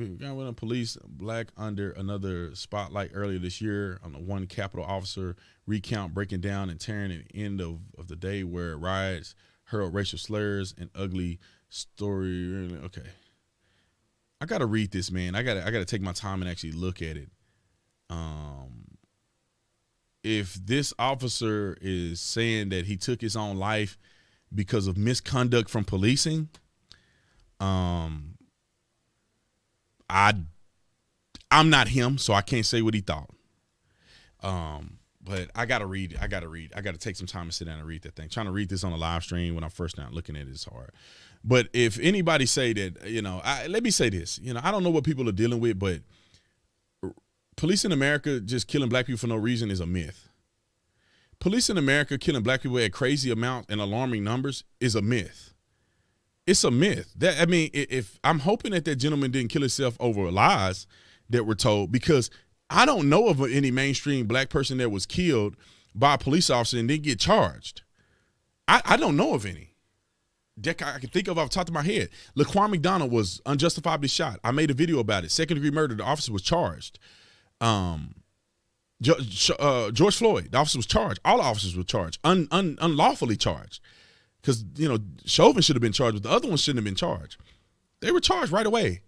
police black under another spotlight earlier this year on the one Capitol officer recount breaking down and tearing at the end of the day where riots hurled racial slurs and ugly story. Okay. I gotta read this, man. I gotta take my time and actually look at it. If this officer is saying that he took his own life because of misconduct from policing, I'm not him, so I can't say what he thought. But I gotta read it. I gotta take some time to sit down and read that thing. Trying to read this on a live stream when I'm first not looking at it is hard. But if anybody say that, let me say this. I don't know what people are dealing with, but police in America just killing black people for no reason is a myth. Police in America killing black people at crazy amounts and alarming numbers is a myth. It's a myth. If I'm hoping that gentleman didn't kill himself over lies that were told, because I don't know of any mainstream black person that was killed by a police officer and didn't get charged. I don't know of any. that I can think of off the top of my head. Laquan McDonald was unjustifiably shot. I made a video about it. Second-degree murder. The officer was charged. George Floyd, the officer was charged. All the officers were charged, unlawfully charged. Because, Chauvin should have been charged, but the other one shouldn't have been charged. They were charged right away.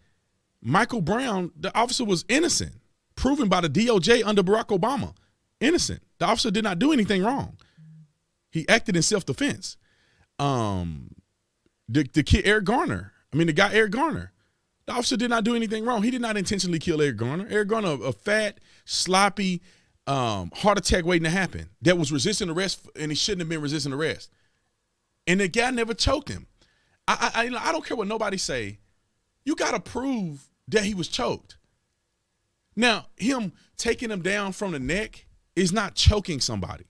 Michael Brown, the officer was innocent, proven by the DOJ under Barack Obama. Innocent. The officer did not do anything wrong. He acted in self-defense. The kid, Eric Garner, the guy Eric Garner, the officer did not do anything wrong. He did not intentionally kill Eric Garner. Eric Garner, a fat, sloppy, heart attack waiting to happen that was resisting arrest, and he shouldn't have been resisting arrest. And the guy never choked him. I don't care what nobody say. You got to prove that he was choked. Now, him taking him down from the neck is not choking somebody.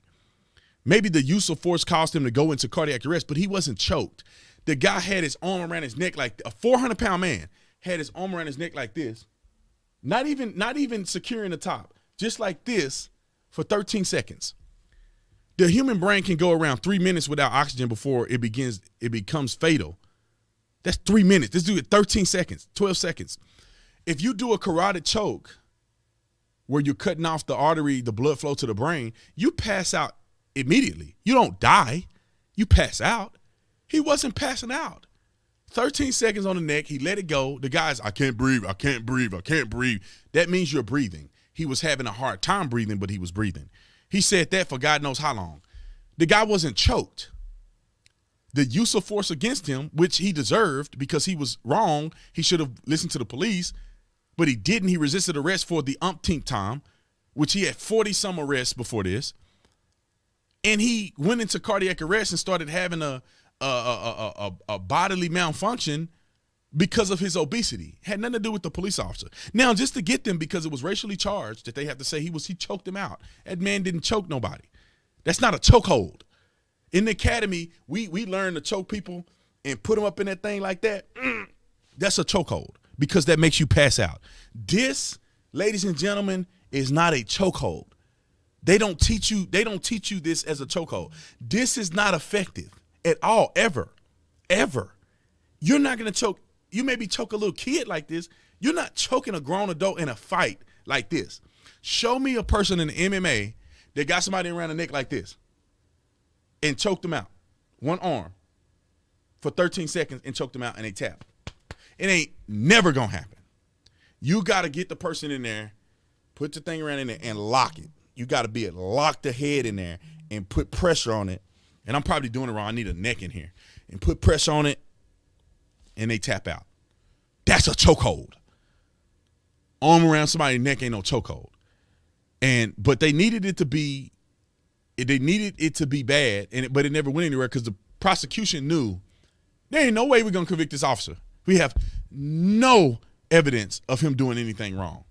Maybe the use of force caused him to go into cardiac arrest, but he wasn't choked. The guy had his arm around his neck like a 400-pound man had his arm around his neck like this, not even securing the top, just like this for 13 seconds. The human brain can go around 3 minutes without oxygen before it becomes fatal. That's 3 minutes. Let's do it 13 seconds, 12 seconds. If you do a carotid choke where you're cutting off the artery, the blood flow to the brain, you pass out immediately. You don't die. You pass out. He wasn't passing out. 13 seconds on the neck. He let it go. The guy's, I can't breathe. I can't breathe. I can't breathe. That means you're breathing. He was having a hard time breathing, but he was breathing. He said that for God knows how long. The guy wasn't choked. The use of force against him, which he deserved because he was wrong, he should have listened to the police, but he didn't. He resisted arrest for the umpteenth time, which he had 40-some arrests before this. And he went into cardiac arrest and started having a bodily malfunction because of his obesity. Had nothing to do with the police officer. Now, just to get them, because it was racially charged, that they have to say he choked him out. That man didn't choke nobody. That's not a chokehold. In the academy, we learn to choke people and put them up in that thing like that. That's a chokehold because that makes you pass out. This, ladies and gentlemen, is not a chokehold. They don't teach you this as a chokehold. This is not effective at all, ever. You're not going to choke. You maybe choke a little kid like this. You're not choking a grown adult in a fight like this. Show me a person in the MMA that got somebody around the neck like this and choked them out, one arm, for 13 seconds and choked them out and they tap. It ain't never going to happen. You got to get the person in there, put the thing around in there and lock it. You got to lock the head in there and put pressure on it. And I'm probably doing it wrong. I need a neck in here. And put pressure on it, and they tap out. That's a chokehold. Arm around somebody's neck ain't no chokehold. But they needed it to be bad, but it never went anywhere because the prosecution knew there ain't no way we're going to convict this officer. We have no evidence of him doing anything wrong.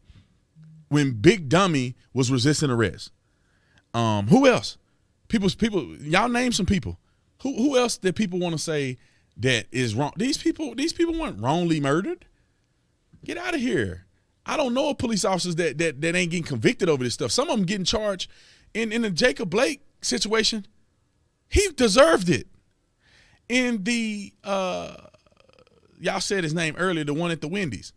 When Big Dummy was resisting arrest. Who else? People, y'all name some people. Who else that people want to say that is wrong? These people weren't wrongly murdered. Get out of here. I don't know of police officers that ain't getting convicted over this stuff. Some of them getting charged in the Jacob Blake situation. He deserved it. In the y'all said his name earlier, the one at the Wendy's.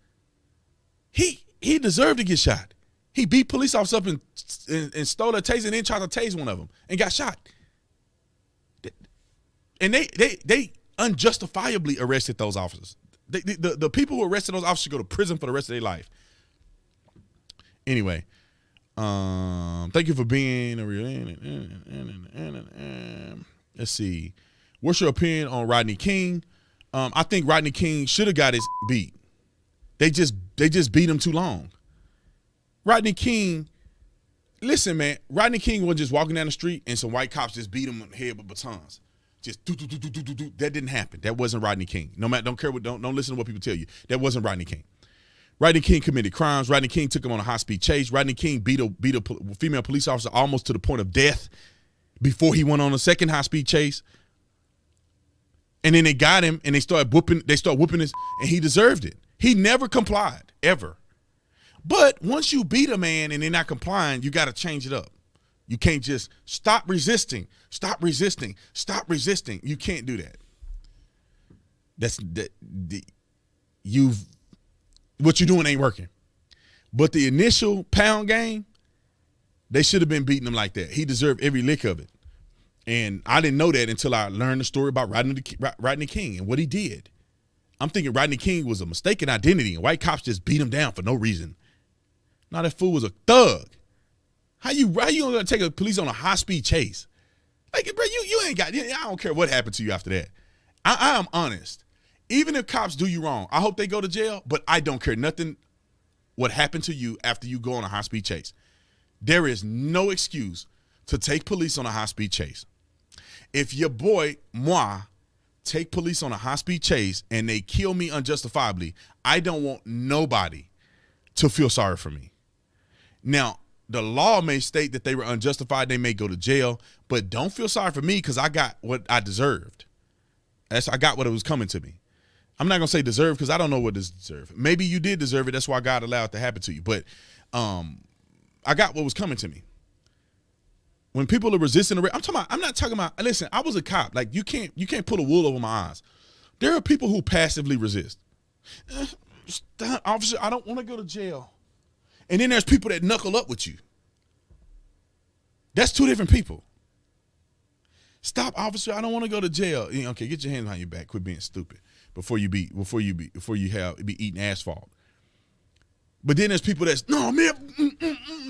He deserved to get shot. He beat police officers up and stole a taser and then tried to tase one of them and got shot. And they unjustifiably arrested those officers. The people who arrested those officers go to prison for the rest of their life. Anyway, thank you for being a real. Let's see. What's your opinion on Rodney King? I think Rodney King should have got his beat. They just beat him too long. Rodney King, listen, man. Rodney King wasn't just walking down the street and some white cops just beat him on the head with batons. Just do. That didn't happen. That wasn't Rodney King. No matter, don't care what, don't listen to what people tell you. That wasn't Rodney King. Rodney King committed crimes. Rodney King took him on a high-speed chase. Rodney King beat a female police officer almost to the point of death before he went on a second high-speed chase. And then they got him and they start whooping his, and he deserved it. He never complied, ever. But once you beat a man and they're not complying, you got to change it up. You can't just stop resisting. You can't do that. You've what you're doing ain't working. But the initial pound game, they should have been beating him like that. He deserved every lick of it. And I didn't know that until I learned the story about Rodney King and what he did. I'm thinking Rodney King was a mistaken identity and white cops just beat him down for no reason. Now that fool was a thug. How you gonna take a police on a high-speed chase? Like, bro, you ain't got, I don't care what happened to you after that. I am honest. Even if cops do you wrong, I hope they go to jail, but I don't care nothing what happened to you after you go on a high-speed chase. There is no excuse to take police on a high-speed chase. If your boy, moi, take police on a high-speed chase and they kill me unjustifiably, I don't want nobody to feel sorry for me. Now, the law may state that they were unjustified. They may go to jail, but don't feel sorry for me because I got what I deserved. I got what it was coming to me. I'm not going to say deserve because I don't know what this deserved. Maybe you did deserve it. That's why God allowed it to happen to you. But I got what was coming to me. When people are resisting arrest, I'm not talking about, listen, I was a cop. Like, you can't put a wool over my eyes. There are people who passively resist. Stop, officer, I don't want to go to jail. And then there's people that knuckle up with you. That's two different people. Stop, officer, I don't want to go to jail. Okay, get your hands behind your back. Quit being stupid before you be eating asphalt. But then there's people that's, no, man,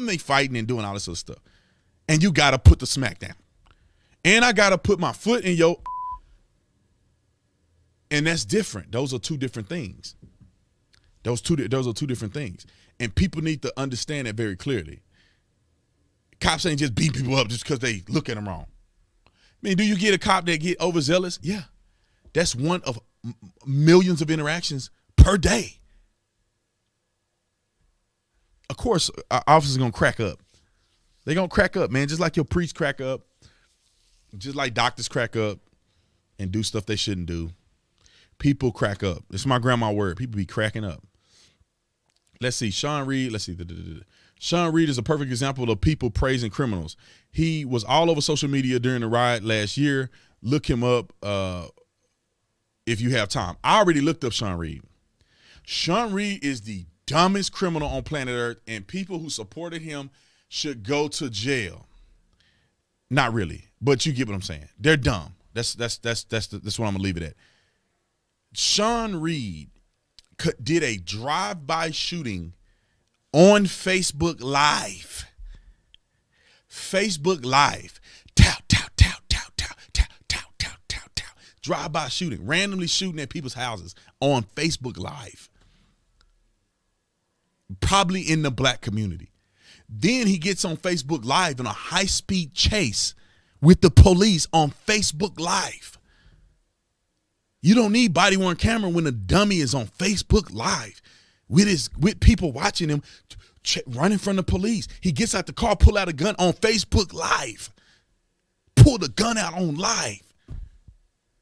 they fighting and doing all this other stuff. And you got to put the smack down. And I got to put my foot in your, and that's different. Those are two different things. Those are two different things. And people need to understand that very clearly. Cops ain't just beating people up just because they look at them wrong. I mean, do you get a cop that get overzealous? Yeah. That's one of millions of interactions per day. Of course, our officers are going to crack up. They're going to crack up, man, just like your priests crack up, just like doctors crack up and do stuff they shouldn't do. People crack up. It's my grandma word. People be cracking up. Let's see. Sean Reed. Sean Reed is a perfect example of people praising criminals. He was all over social media during the riot last year. Look him up if you have time. I already looked up Sean Reed. Sean Reed is the dumbest criminal on planet Earth, and people who supported him should go to jail. Not really, but you get what I'm saying. They're dumb. That's what I'm gonna leave it at. Sean Reed did a drive-by shooting on Facebook Live. Facebook Live. Drive-by shooting, randomly shooting at people's houses on Facebook Live. Probably in the black community. Then he gets on Facebook Live in a high-speed chase with the police on Facebook Live. You don't need body-worn camera when a dummy is on Facebook Live with people watching him running from the police. He gets out the car, pull out a gun on Facebook Live. Pull the gun out on live.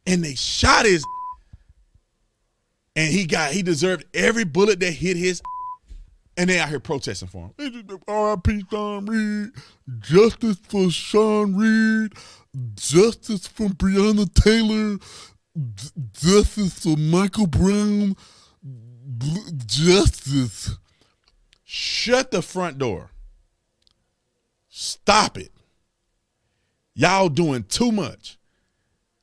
And they shot his, and he deserved every bullet that hit his. And they out here protesting for him. R.I.P. Sean Reed. Justice for Sean Reed. Justice for Breonna Taylor. Justice for Michael Brown. Justice. Shut the front door. Stop it. Y'all doing too much.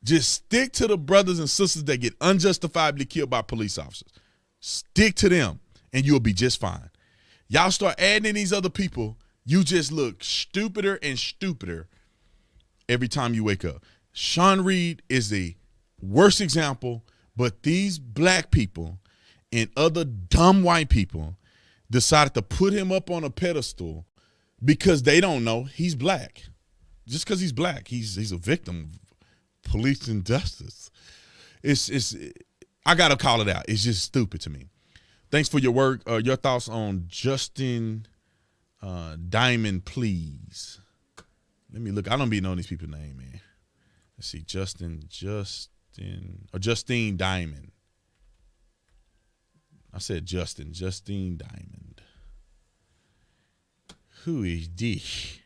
Just stick to the brothers and sisters that get unjustifiably killed by police officers. Stick to them, and you'll be just fine. Y'all start adding in these other people, you just look stupider and stupider every time you wake up. Sean Reed is the worst example, but these black people and other dumb white people decided to put him up on a pedestal because they don't know he's black. Just because he's black, he's a victim of police injustice. I gotta call it out. It's just stupid to me. Thanks for your work. Your thoughts on Justin Diamond, please. Let me look. I don't be knowing these people's name, man. Let's see. Justine Diamond. I said Justine Diamond. Who is this?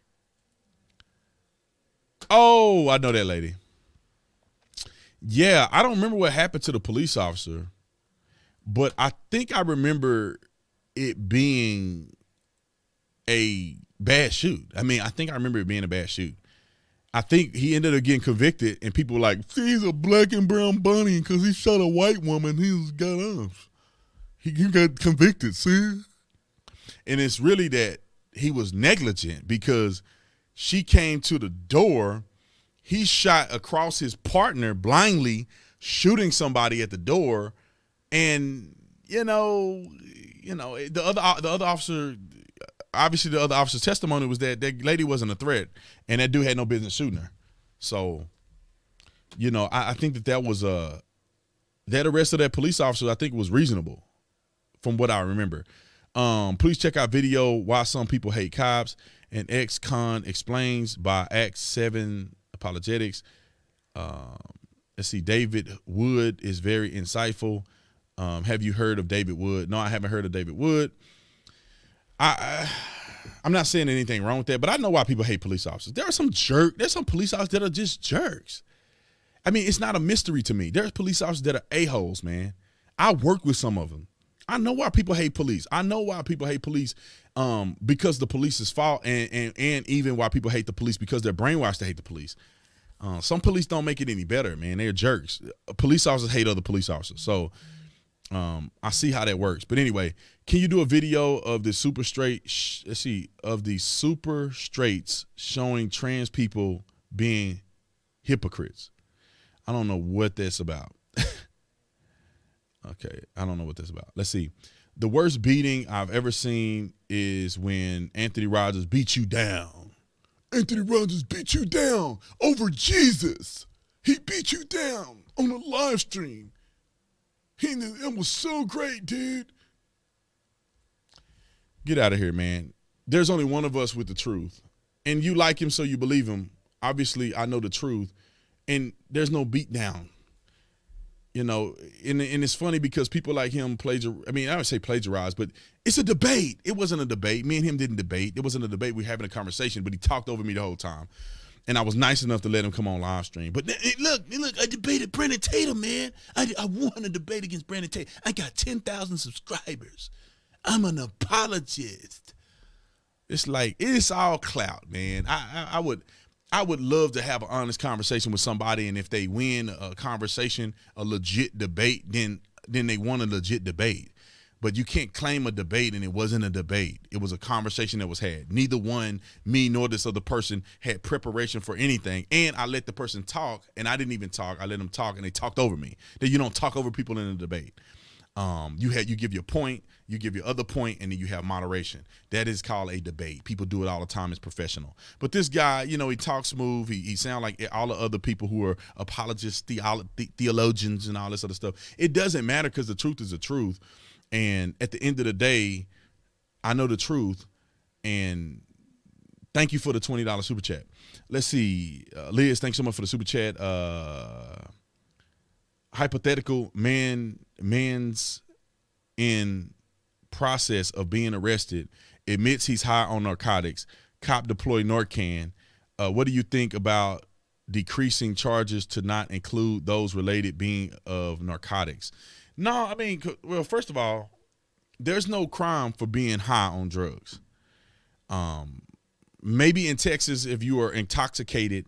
Oh, I know that lady. Yeah, I don't remember what happened to the police officer, but I think I remember it being a bad shoot. I mean, I think I remember it being a bad shoot. I think he ended up getting convicted, and people were like, see, he's a black and brown bunny because he shot a white woman. He got off. He got convicted, see? And it's really that he was negligent because she came to the door. He shot across his partner blindly, shooting somebody at the door. And, the other officer, obviously the other officer's testimony was that that lady wasn't a threat and that dude had no business shooting her. So, I think that was that arrest of that police officer, I think was reasonable from what I remember. Please check out video Why Some People Hate Cops, and ex-con explains by Act 7 Apologetics. Let's see, David Wood is very insightful. Have you heard of David Wood? No, I haven't heard of David Wood. I'm not saying anything wrong with that, but I know why people hate police officers. There's some police officers that are just jerks. I mean, it's not a mystery to me. There's police officers that are a-holes, man. I work with some of them. I know why people hate police. I know why people hate police because the police is fault, and even why people hate the police because they're brainwashed to hate the police. Some police don't make it any better, man. They're jerks. Police officers hate other police officers. So I see how that works. But anyway, can you do a video of the super straights showing trans people being hypocrites? I don't know what that's about. Okay, I don't know what that's about. Let's see. The worst beating I've ever seen is when Anthony Rogers beat you down. Anthony Rogers beat you down over Jesus. He beat you down on a live stream. It was so great, dude. Get out of here, man. There's only one of us with the truth. And you like him, so you believe him. Obviously, I know the truth. And there's no beat down. And it's funny because people like him I would say plagiarize, but it's a debate. It wasn't a debate. Me and him didn't debate. It wasn't a debate. We were having a conversation, but he talked over me the whole time. And I was nice enough to let him come on live stream. But look, I debated Brandon Tatum, man. I won a debate against Brandon Tatum. I got 10,000 subscribers. I'm an apologist. It's like, it's all clout, man. I would love to have an honest conversation with somebody, and if they win a conversation, a legit debate, then they won a legit debate. But you can't claim a debate and it wasn't a debate. It was a conversation that was had. Neither one, me nor this other person, had preparation for anything. And I let the person talk, and I didn't even talk. I let them talk, and they talked over me. Then you don't talk over people in a debate. You give your point, you give your other point, and then you have moderation. That is called a debate. People do it all the time. It's professional. But this guy, he talks smooth. He sounds like all the other people who are apologists, theologians, and all this other stuff. It doesn't matter because the truth is the truth. And at the end of the day, I know the truth. And thank you for the $20 super chat. Let's see. Liz, thanks so much for the super chat. Hypothetical man's in process of being arrested, admits he's high on narcotics. Cop deploy Narcan. What do you think about decreasing charges to not include those related being of narcotics? No, I mean, well, first of all, there's no crime for being high on drugs. Maybe in Texas, if you are intoxicated,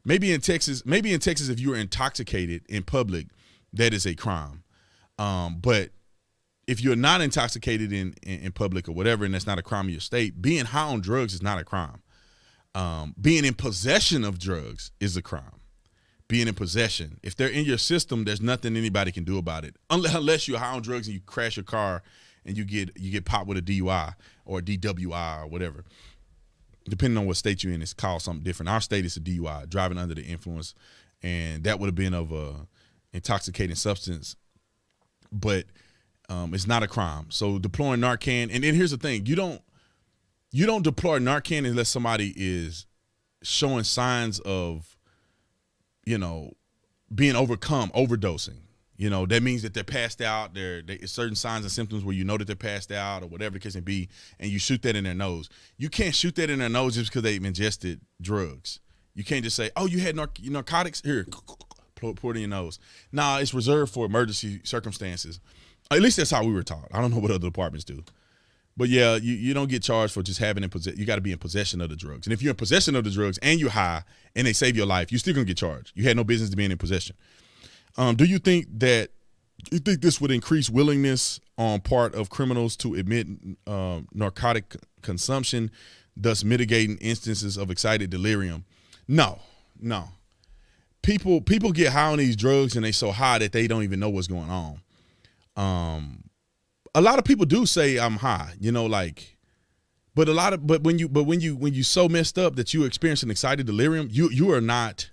maybe in Texas, if you are intoxicated in public, that is a crime. But if you're not intoxicated in public or whatever, and that's not a crime in your state, being high on drugs is not a crime. Being in possession of drugs is a crime. Being in possession, if they're in your system, there's nothing anybody can do about it, unless you're high on drugs and you crash your car and you get popped with a DUI or a DWI or whatever. Depending on what state you're in, it's called something different. Our state is a DUI, driving under the influence, and that would have been of a intoxicating substance, but it's not a crime. So deploying Narcan, and then here's the thing: you don't deploy Narcan unless somebody is showing signs of, being overdosing. That means that they're passed out. There's certain signs and symptoms where that they're passed out or whatever the case may be, and you shoot that in their nose. You can't shoot that in their nose just because they've ingested drugs. You can't just say, "Oh, you had narcotics? Here, pour it in your nose. Nah, it's reserved for emergency circumstances. At least that's how we were taught. I don't know what other departments do. But yeah, you don't get charged for just having you got to be in possession of the drugs. And if you're in possession of the drugs and you're high and they save your life, you're still gonna get charged. You had no business to being in possession. Do you think this would increase willingness on part of criminals to admit narcotic consumption, thus mitigating instances of excited delirium? No. People get high on these drugs and they so high that they don't even know what's going on. A lot of people do say I'm high, but when you so messed up that you experience an excited delirium, you're not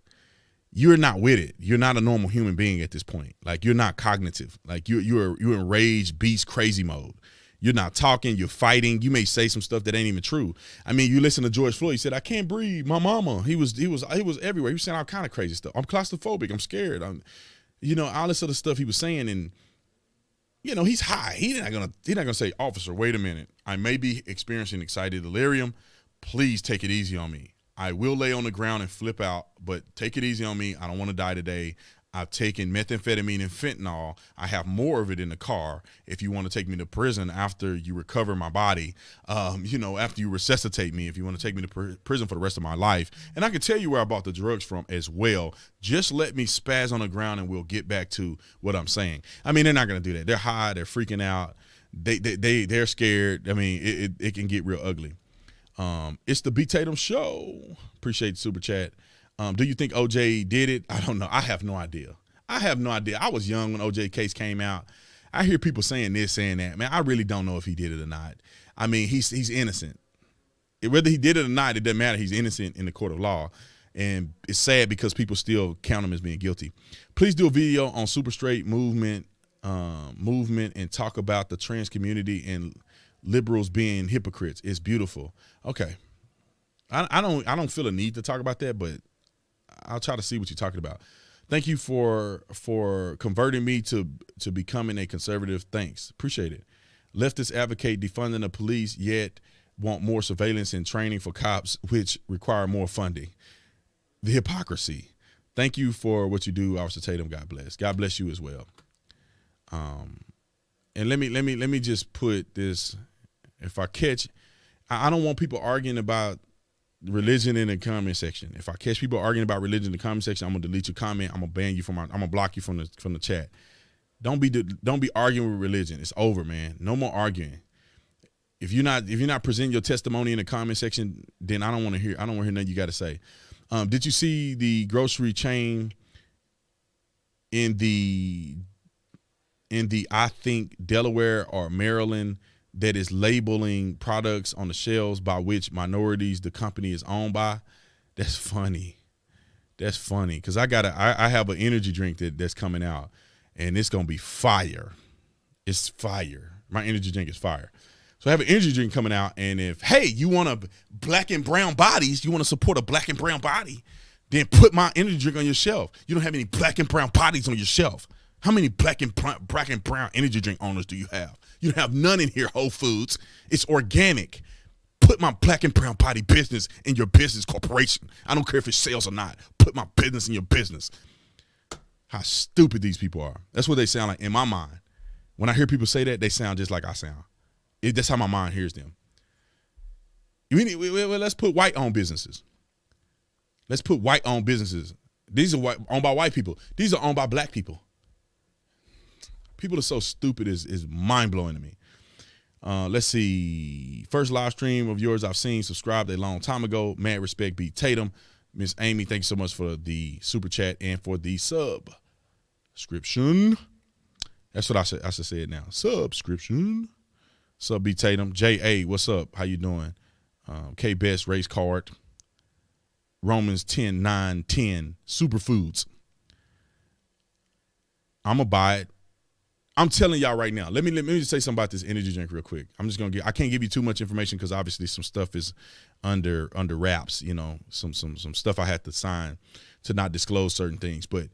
with it. You're not a normal human being at this point. Like, you're not cognitive. Like, you're in rage, beast, crazy mode. You're not talking, you're fighting. You may say some stuff that ain't even true. I mean, you listen to George Floyd, he said, I can't breathe. My mama. He was everywhere. He was saying all kind of crazy stuff. I'm claustrophobic, I'm scared. All this other stuff he was saying. And he's high. He's not gonna say, officer, wait a minute. I may be experiencing excited delirium. Please take it easy on me. I will lay on the ground and flip out, but take it easy on me. I don't want to die today. I've taken methamphetamine and fentanyl. I have more of it in the car. If you want to take me to prison after you recover my body, after you resuscitate me, if you want to take me to prison for the rest of my life. And I can tell you where I bought the drugs from as well. Just let me spaz on the ground and we'll get back to what I'm saying. I mean, they're not going to do that. They're high. They're freaking out. They're scared. I mean, it can get real ugly. It's the B. Tatum Show. Appreciate the super chat. Do you think OJ did it? I don't know. I have no idea. I was young when OJ case came out. I hear people saying this, saying that. Man, I really don't know if he did it or not. I mean, he's innocent. Whether he did it or not, it doesn't matter. He's innocent in the court of law. And it's sad because people still count him as being guilty. Please do a video on super straight movement and talk about the trans community and liberals being hypocrites. It's beautiful. Okay. I don't feel a need to talk about that, but I'll try to see what you're talking about. Thank you for converting me to becoming a conservative. Thanks. Appreciate it. Leftists advocate defunding the police, yet want more surveillance and training for cops, which require more funding. The hypocrisy. Thank you for what you do, Officer Tatum. God bless. God bless you as well. And let me just put this. If I catch, I don't want people arguing about religion in the comment section. If I catch people arguing about religion in the comment section, I'm gonna delete your comment. I'm gonna ban you I'm gonna block you from the chat. Don't be arguing with religion. It's over, man. No more arguing. If you're not presenting your testimony in the comment section, then I don't want to hear nothing you got to say. Did you see the grocery chain in the I think Delaware or Maryland that is labeling products on the shelves by which minorities the company is owned by? That's funny. Because I have an energy drink that's coming out, and it's gonna be fire. It's fire. My energy drink is fire. So I have an energy drink coming out, and if, hey, you want a black and brown bodies, you want to support a black and brown body, then put my energy drink on your shelf. You don't have any black and brown bodies on your shelf. How many black and brown energy drink owners do you have? You have none in here, Whole Foods. It's organic. Put my black and brown body business in your business corporation. I don't care if it sells or not. Put my business in your business. How stupid these people are. That's what they sound like in my mind. When I hear people say that, they sound just like I sound. That's how my mind hears them. Let's put white-owned businesses. Let's put white-owned businesses. These are owned by white people. These are owned by black people. People are so stupid is mind-blowing to me. Let's see. First live stream of yours I've seen. Subscribed a long time ago. Mad respect, B. Tatum. Miss Amy, thank you so much for the super chat and for the subscription. That's what I should say it now. Subscription. Sub B. Tatum. J.A., what's up? How you doing? K. Best, race card. Romans 10:9-10. Superfoods. I'm going to buy it. I'm telling y'all right now. Let me just say something about this energy drink real quick. I can't give you too much information because obviously some stuff is under wraps, some stuff I had to sign to not disclose certain things. But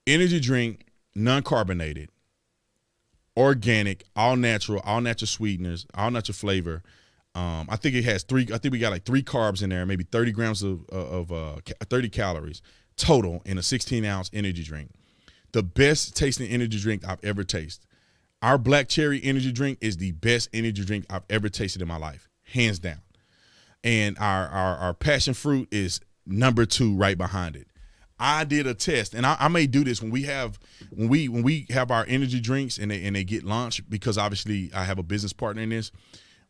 energy drink, non-carbonated, organic, all natural sweeteners, all natural flavor. I think it has we got like 3 carbs in there, maybe 30 grams of 30 calories, total in a 16-ounce energy drink. The best tasting energy drink I've ever tasted. Our black cherry energy drink is the best energy drink I've ever tasted in my life, hands down. And our passion fruit is number 2 right behind it. I did a test, and I may do this when we have our energy drinks and they get launched, because obviously I have a business partner in this.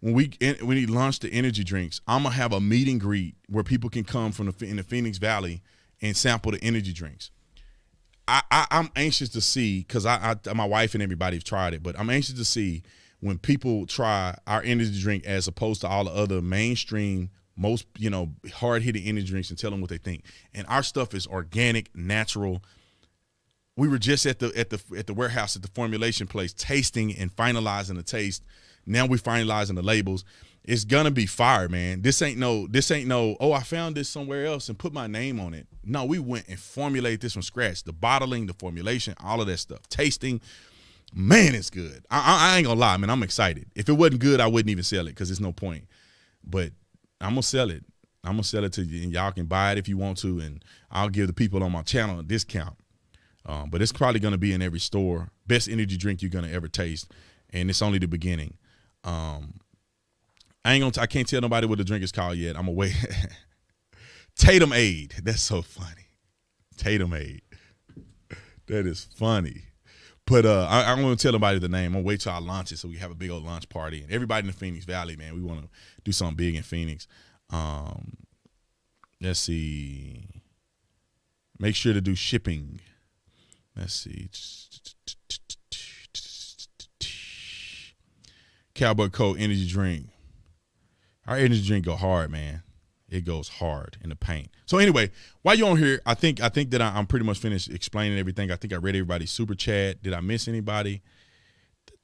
When we launch the energy drinks, I'm gonna have a meet and greet where people can come from in the Phoenix Valley and sample the energy drinks. I'm anxious to see, because my wife and everybody have tried it, but I'm anxious to see when people try our energy drink as opposed to all the other mainstream, most hard-hitting energy drinks, and tell them what they think. And our stuff is organic, natural. We were just at the warehouse at the formulation place tasting and finalizing the taste. Now we're finalizing the labels. It's gonna be fire, man. This ain't no, oh, I found this somewhere else and put my name on it. No, we went and formulated this from scratch. The bottling, the formulation, all of that stuff. Tasting, man, it's good. I ain't gonna lie, man, I'm excited. If it wasn't good, I wouldn't even sell it, because there's no point. But I'm gonna sell it. I'm gonna sell it to you, and y'all can buy it if you want to, and I'll give the people on my channel a discount. But it's probably gonna be in every store. Best energy drink you're gonna ever taste, and it's only the beginning. I can't tell nobody what the drink is called yet. I'm away. Tatum Aid. That's so funny. Tatum Aid. That is funny. But I'm going to tell nobody the name. I'm going to wait till I launch it so we have a big old launch party. And everybody in the Phoenix Valley, man, we want to do something big in Phoenix. Let's see. Make sure to do shipping. Let's see. Cowboy Coat energy drink. Our energy drink go hard, man. It goes hard in the paint. So anyway, while you're on here, I think that I'm pretty much finished explaining everything. I think I read everybody's super chat. Did I miss anybody?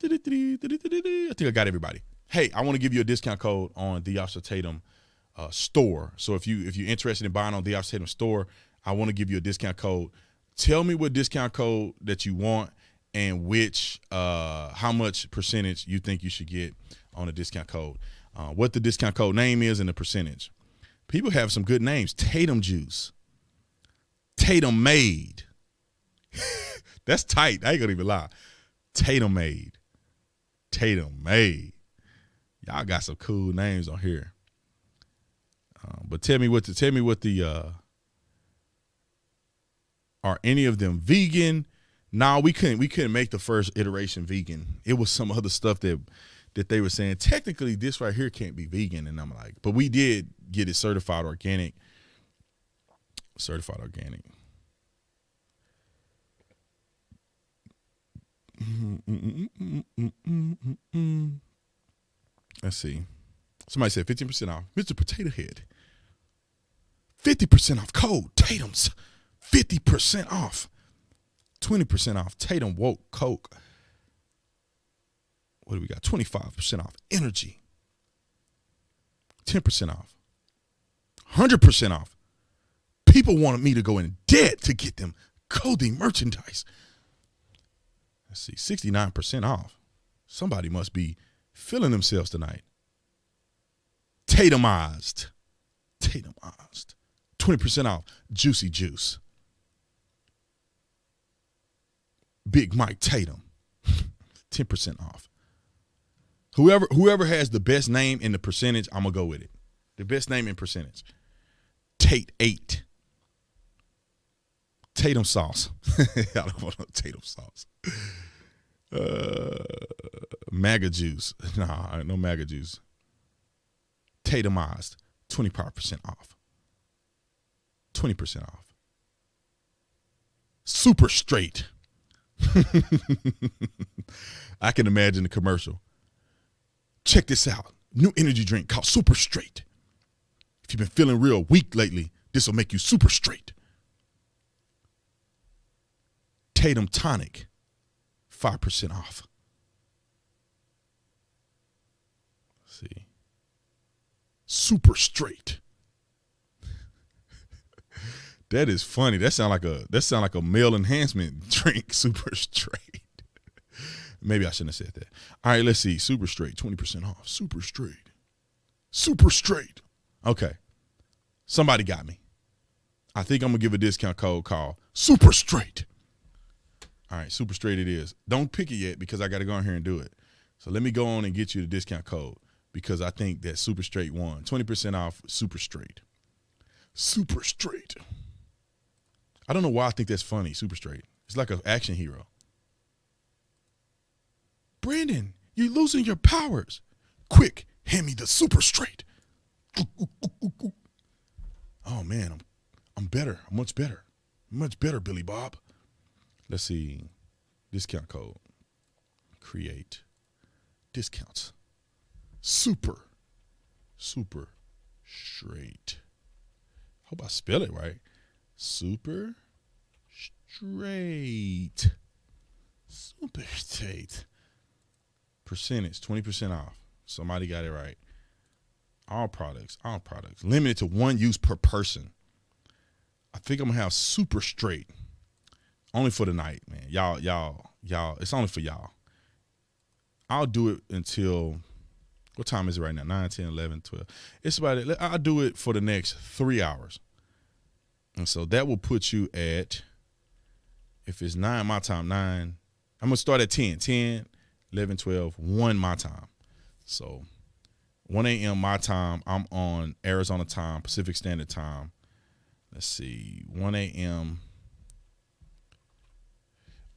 I think I got everybody. Hey, I want to give you a discount code on the Officer Tatum store. So if you're interested in buying on the Officer Tatum store, I want to give you a discount code. Tell me what discount code that you want and how much percentage you think you should get on a discount code. What the discount code name is and the percentage. People have some good names. Tatum Juice. Tatum Made. That's tight. I ain't gonna even lie. Tatum Made. Tatum Made. Y'all got some cool names on here. But tell me what the are any of them vegan? No, we couldn't make the first iteration vegan. It was some other stuff that they were saying, technically this right here can't be vegan. And I'm like, but we did get it certified organic. Certified organic. Let's see. Somebody said 15% off. Mr. Potato Head. 50% off. Code Tatum's. 50% off. 20% off. Tatum Woke Coke. What do we got? 25% off. Energy. 10% off. 100% off. People wanted me to go in debt to get them clothing merchandise. Let's see. 69% off. Somebody must be feeling themselves tonight. Tatumized. Tatumized. 20% off. Juicy Juice. Big Mike Tatum. 10% off. Whoever has the best name in the percentage, I'm going to go with it. The best name in percentage. Tate 8. Tatum sauce. I don't want no Tatum sauce. MAGA juice. Nah, no MAGA juice. Tatumized. 25% off. 20% off. Super straight. I can imagine the commercial. Check this out. New energy drink called Super Straight. If you've been feeling real weak lately, this will make you super straight. Tatum Tonic, 5% off. Let's see. Super Straight. That is funny. That sound like a male enhancement drink. Super Straight. Maybe I shouldn't have said that. All right, let's see. Super Straight, 20% off. Super Straight. Super Straight. Okay. Somebody got me. I think I'm going to give a discount code called Super Straight. All right, Super Straight it is. Don't pick it yet because I got to go in here and do it. So let me go on and get you the discount code because I think that Super Straight won. 20% off Super Straight. Super Straight. I don't know why I think that's funny, Super Straight. It's like an action hero. Brandon, you're losing your powers. Quick, hand me the Super Straight. Oh, man, I'm better. I'm much better. Much better, Billy Bob. Let's see. Discount code. Create. Discounts. Super Straight. Hope I spell it right. Super Straight. Super Straight. Percentage, 20% off. Somebody got it right. All products. Limited to one use per person. I think I'm going to have Super Straight. Only for the night, man. Y'all. It's only for y'all. I'll do it until, what time is it right now? 9, 10, 11, 12. It's about it. I'll do it for the next 3 hours. And so that will put you at, if it's 9 my time, 9, I'm going to start at 10. 10, 11, 12, 1 my time. So 1 a.m. my time, I'm on Arizona time, Pacific Standard Time. Let's see, 1 a.m.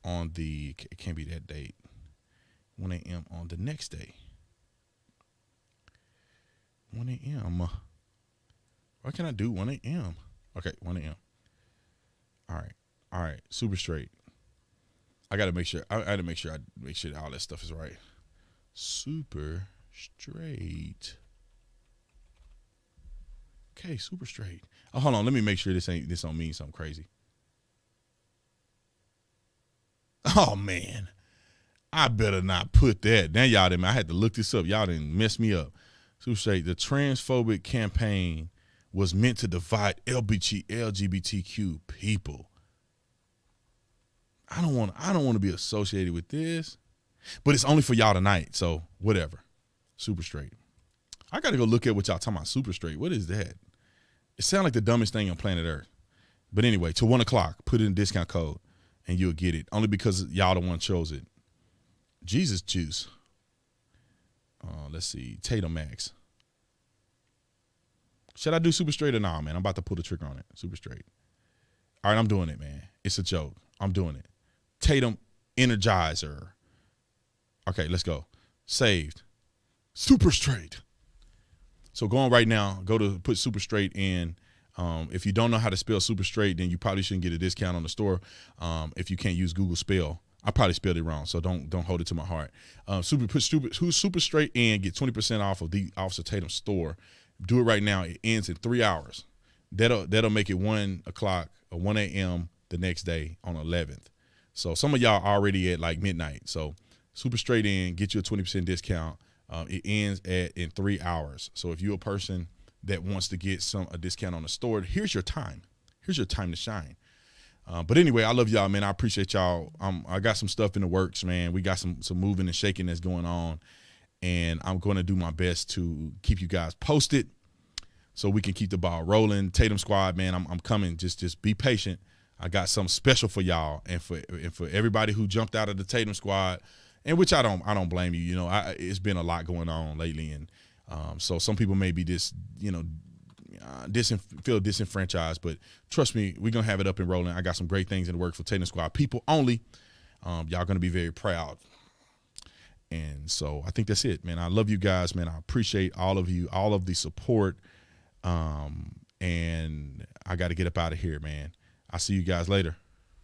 on the, it can't be that date, 1 a.m. on the next day. 1 a.m. Why can't I do 1 a.m.? Okay, 1 a.m. All right, Super Straight. I got to make sure, I make sure that all that stuff is right. Super Straight. Okay, Super Straight. Oh, hold on, let me make sure this don't mean something crazy. Oh, man. I better not put that. Now, y'all didn't. I had to look this up. Y'all didn't mess me up. Super Straight, the transphobic campaign was meant to divide LGBTQ people. I don't want to be associated with this. But it's only for y'all tonight, so whatever. Super Straight. I got to go look at what y'all talking about. Super Straight. What is that? It sounds like the dumbest thing on planet Earth. But anyway, till 1 o'clock, put in a discount code, and you'll get it. Only because y'all the one chose it. Jesus Juice. Let's see. Tatum Max. Should I do Super Straight or nah, man? I'm about to pull the trigger on it. Super Straight. All right, I'm doing it, man. It's a joke. I'm doing it. Tatum Energizer. Okay, let's go. Saved. Super Straight. So going right now, go to put Super Straight in. If you don't know how to spell Super Straight, then you probably shouldn't get a discount on the store. If you can't use Google Spell, I probably spelled it wrong, so don't hold it to my heart. Super Straight in, get 20% off of the Officer Tatum store. Do it right now. It ends in 3 hours. That'll make it 1 o'clock or 1 a.m. the next day on 11th. So some of y'all already at like midnight. So Super Straight in, get you a 20% discount. It ends in 3 hours. So if you're a person that wants to get a discount on the store, here's your time. Here's your time to shine. But anyway, I love y'all, man. I appreciate y'all. I got some stuff in the works, man. We got some moving and shaking that's going on, and I'm going to do my best to keep you guys posted so we can keep the ball rolling. Tatum Squad, man, I'm coming. Just be patient. I got something special for y'all and for everybody who jumped out of the Tatum Squad. And which I don't blame you. You know, it's been a lot going on lately, and so some people may be feel disenfranchised. But trust me, we're gonna have it up and rolling. I got some great things in the works for Tatum Squad people only. Y'all gonna be very proud. And so I think that's it, man. I love you guys, man. I appreciate all of you, all of the support. And I got to get up out of here, man. I'll see you guys later.